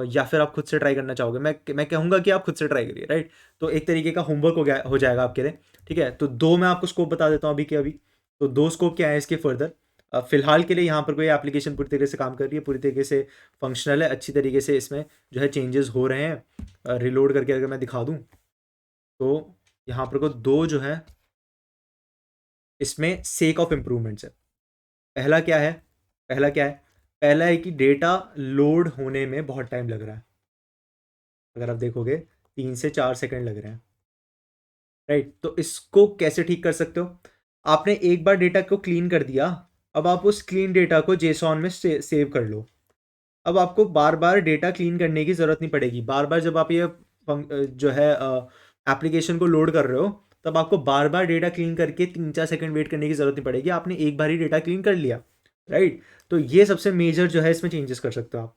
या फिर आप खुद से ट्राई करना चाहोगे, मैं कहूँगा कि आप खुद से ट्राई करिए। राइट, तो एक तरीके का होमवर्क हो जाएगा आपके लिए। ठीक है, तो दो मैं आपको स्कोप बता देता हूँ अभी के अभी। तो दो स्कोप क्या है इसके फर्दर, फिलहाल के लिए यहाँ पर कोई एप्लीकेशन पूरी तरीके से काम कर रही है, पूरी तरीके से फंक्शनल है, अच्छी तरीके से इसमें जो है चेंजेस हो रहे हैं। रिलोड करके अगर मैं दिखा दूँ तो यहाँ पर को दो जो है इसमें सेक ऑफ इम्प्रूवमेंट्स है। पहला क्या है, पहला क्या है, पहला है कि डेटा लोड होने में बहुत टाइम लग रहा है। अगर आप देखोगे 3 से 4 सेकंड लग रहे हैं। राइट, तो इसको कैसे ठीक कर सकते हो, आपने एक बार डेटा को क्लीन कर दिया, अब आप उस क्लीन डेटा को जेसॉन में सेव कर लो। अब आपको बार बार डेटा क्लीन करने की ज़रूरत नहीं पड़ेगी। बार बार जब आप ये जो है एप्लीकेशन को लोड कर रहे हो, तब आपको बार बार डेटा क्लीन करके 3-4 सेकंड वेट करने की ज़रूरत नहीं पड़ेगी, आपने एक बार ही डेटा क्लीन कर लिया। राइट, तो ये सबसे मेजर जो है इसमें चेंजेस कर सकते हो आप।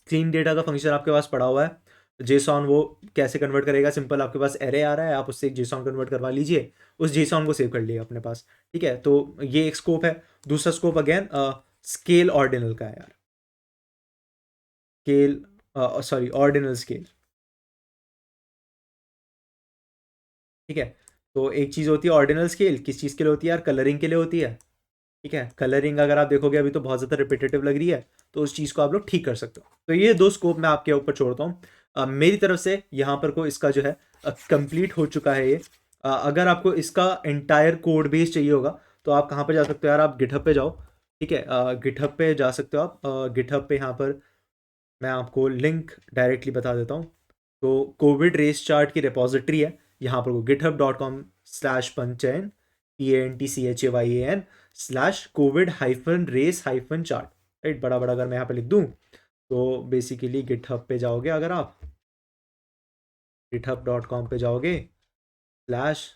क्लीन डेटा का फंक्शन आपके पास पड़ा हुआ है, जेसॉन वो कैसे कन्वर्ट करेगा, सिंपल आपके पास एरे आ रहा है, आप उससे एक जेसॉन कन्वर्ट करवा लीजिए, उस जेसॉन को सेव कर लिया अपने पास। ठीक है, तो ये एक स्कोप है। दूसरा स्कोप अगेन स्केल ऑर्डिनल का है यार, स्केल सॉरी ऑर्डिनल स्केल। ठीक है, तो एक चीज़ होती है ऑर्डिनल स्केल, किस चीज़ के लिए होती है यार, कलरिंग के लिए होती है। ठीक है, कलरिंग अगर आप देखोगे अभी तो बहुत ज़्यादा रिपीटेटिव लग रही है, तो उस चीज़ को आप लोग ठीक कर सकते हो। तो ये दो स्कोप मैं आपके ऊपर छोड़ता हूँ। मेरी तरफ से यहाँ पर को इसका जो है कंप्लीट हो चुका है ये। अगर आपको इसका एंटायर कोड बेस चाहिए होगा तो आप कहाँ पे जा सकते हो यार, आप गिटहब पे जाओ। ठीक है, गिटहब पे जा सकते हो आप। गिटहब पे यहाँ पर मैं आपको लिंक डायरेक्टली बता देता हूँ। तो कोविड रेस चार्ट की रिपोजिटरी है, यहाँ पर github.com/पंचयन PANTCHAYAN/COVID-रेस-चार्ट। राइट, बड़ा बड़ा अगर मैं यहाँ पे लिख दूँ तो बेसिकली गिटहब पे जाओगे अगर आप, github.com पे जाओगे स्लैश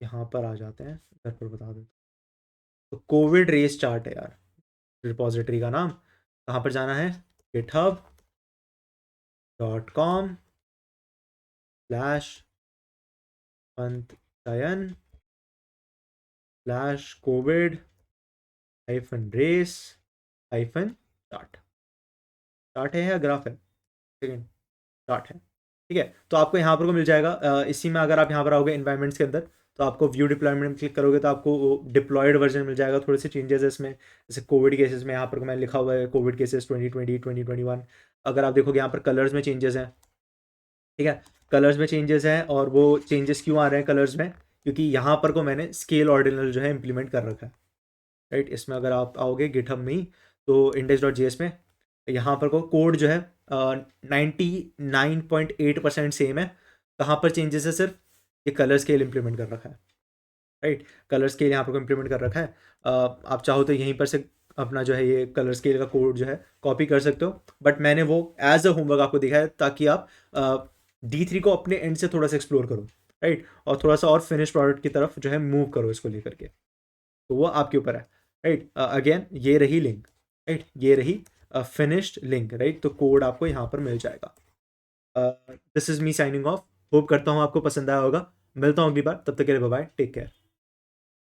यहाँ पर आ जाते हैं, इधर पर बता देता हूँ। तो कोविड रेस चार्ट है यार रिपोजिटरी का नाम। कहाँ पर जाना है, github.com slash Pant Chayan slash covid hyphen race hyphen chart. Chart है या ग्राफ है, सेकेंड चार्ट है, ठीक है। तो आपको यहाँ पर को मिल जाएगा। इसी में अगर आप यहाँ पर आओगे इन्वायरमेंट्स के अंदर, तो आपको व्यू डिप्लॉयमेंट में क्लिक करोगे तो आपको डिप्लॉयड वर्जन मिल जाएगा। थोड़े से चेंजेस है इसमें, जैसे कोविड केसेस में यहाँ पर मैंने लिखा हुआ है कोविड केसेस 2020 2021। अगर आप देखोगे यहाँ पर कलर्स में चेंजेस हैं, ठीक है, कलर्स में चेंजेस हैं। और वो चेंजेस क्यों आ रहे हैं कलर्स में, क्योंकि यहाँ पर को मैंने स्केल ऑर्डिनल जो है इंप्लीमेंट कर रखा है, राइट। इसमें अगर आप आओगे गिटहब में ही, तो index.js में यहाँ पर को कोड जो है 99.8% सेम है। कहाँ पर चेंजेस है, सिर्फ ये कलर स्केल इंप्लीमेंट कर रखा है, राइट। कलर स्केल यहाँ पर को इम्प्लीमेंट कर रखा है। आप चाहो तो यहीं पर से अपना जो है ये कलर स्केल का कोड जो है कॉपी कर सकते हो, बट मैंने वो एज अ होमवर्क आपको दिखाया है ताकि आप D3 को अपने एंड से थोड़ा सा एक्सप्लोर करो, राइट, और थोड़ा सा और फिनिश प्रोडक्ट की तरफ जो है मूव करो इसको लेकर के। तो वो आपके ऊपर है, राइट। अगेन ये रही लिंक, राइट, ये रही फिनिश्ड लिंक, राइट। तो कोड आपको यहाँ पर मिल जाएगा। This is me signing off. Hope करता हूँ आपको पसंद आया होगा। मिलता हूँ अगली बार, तब तक के लिए बाय बाय, टेक केयर।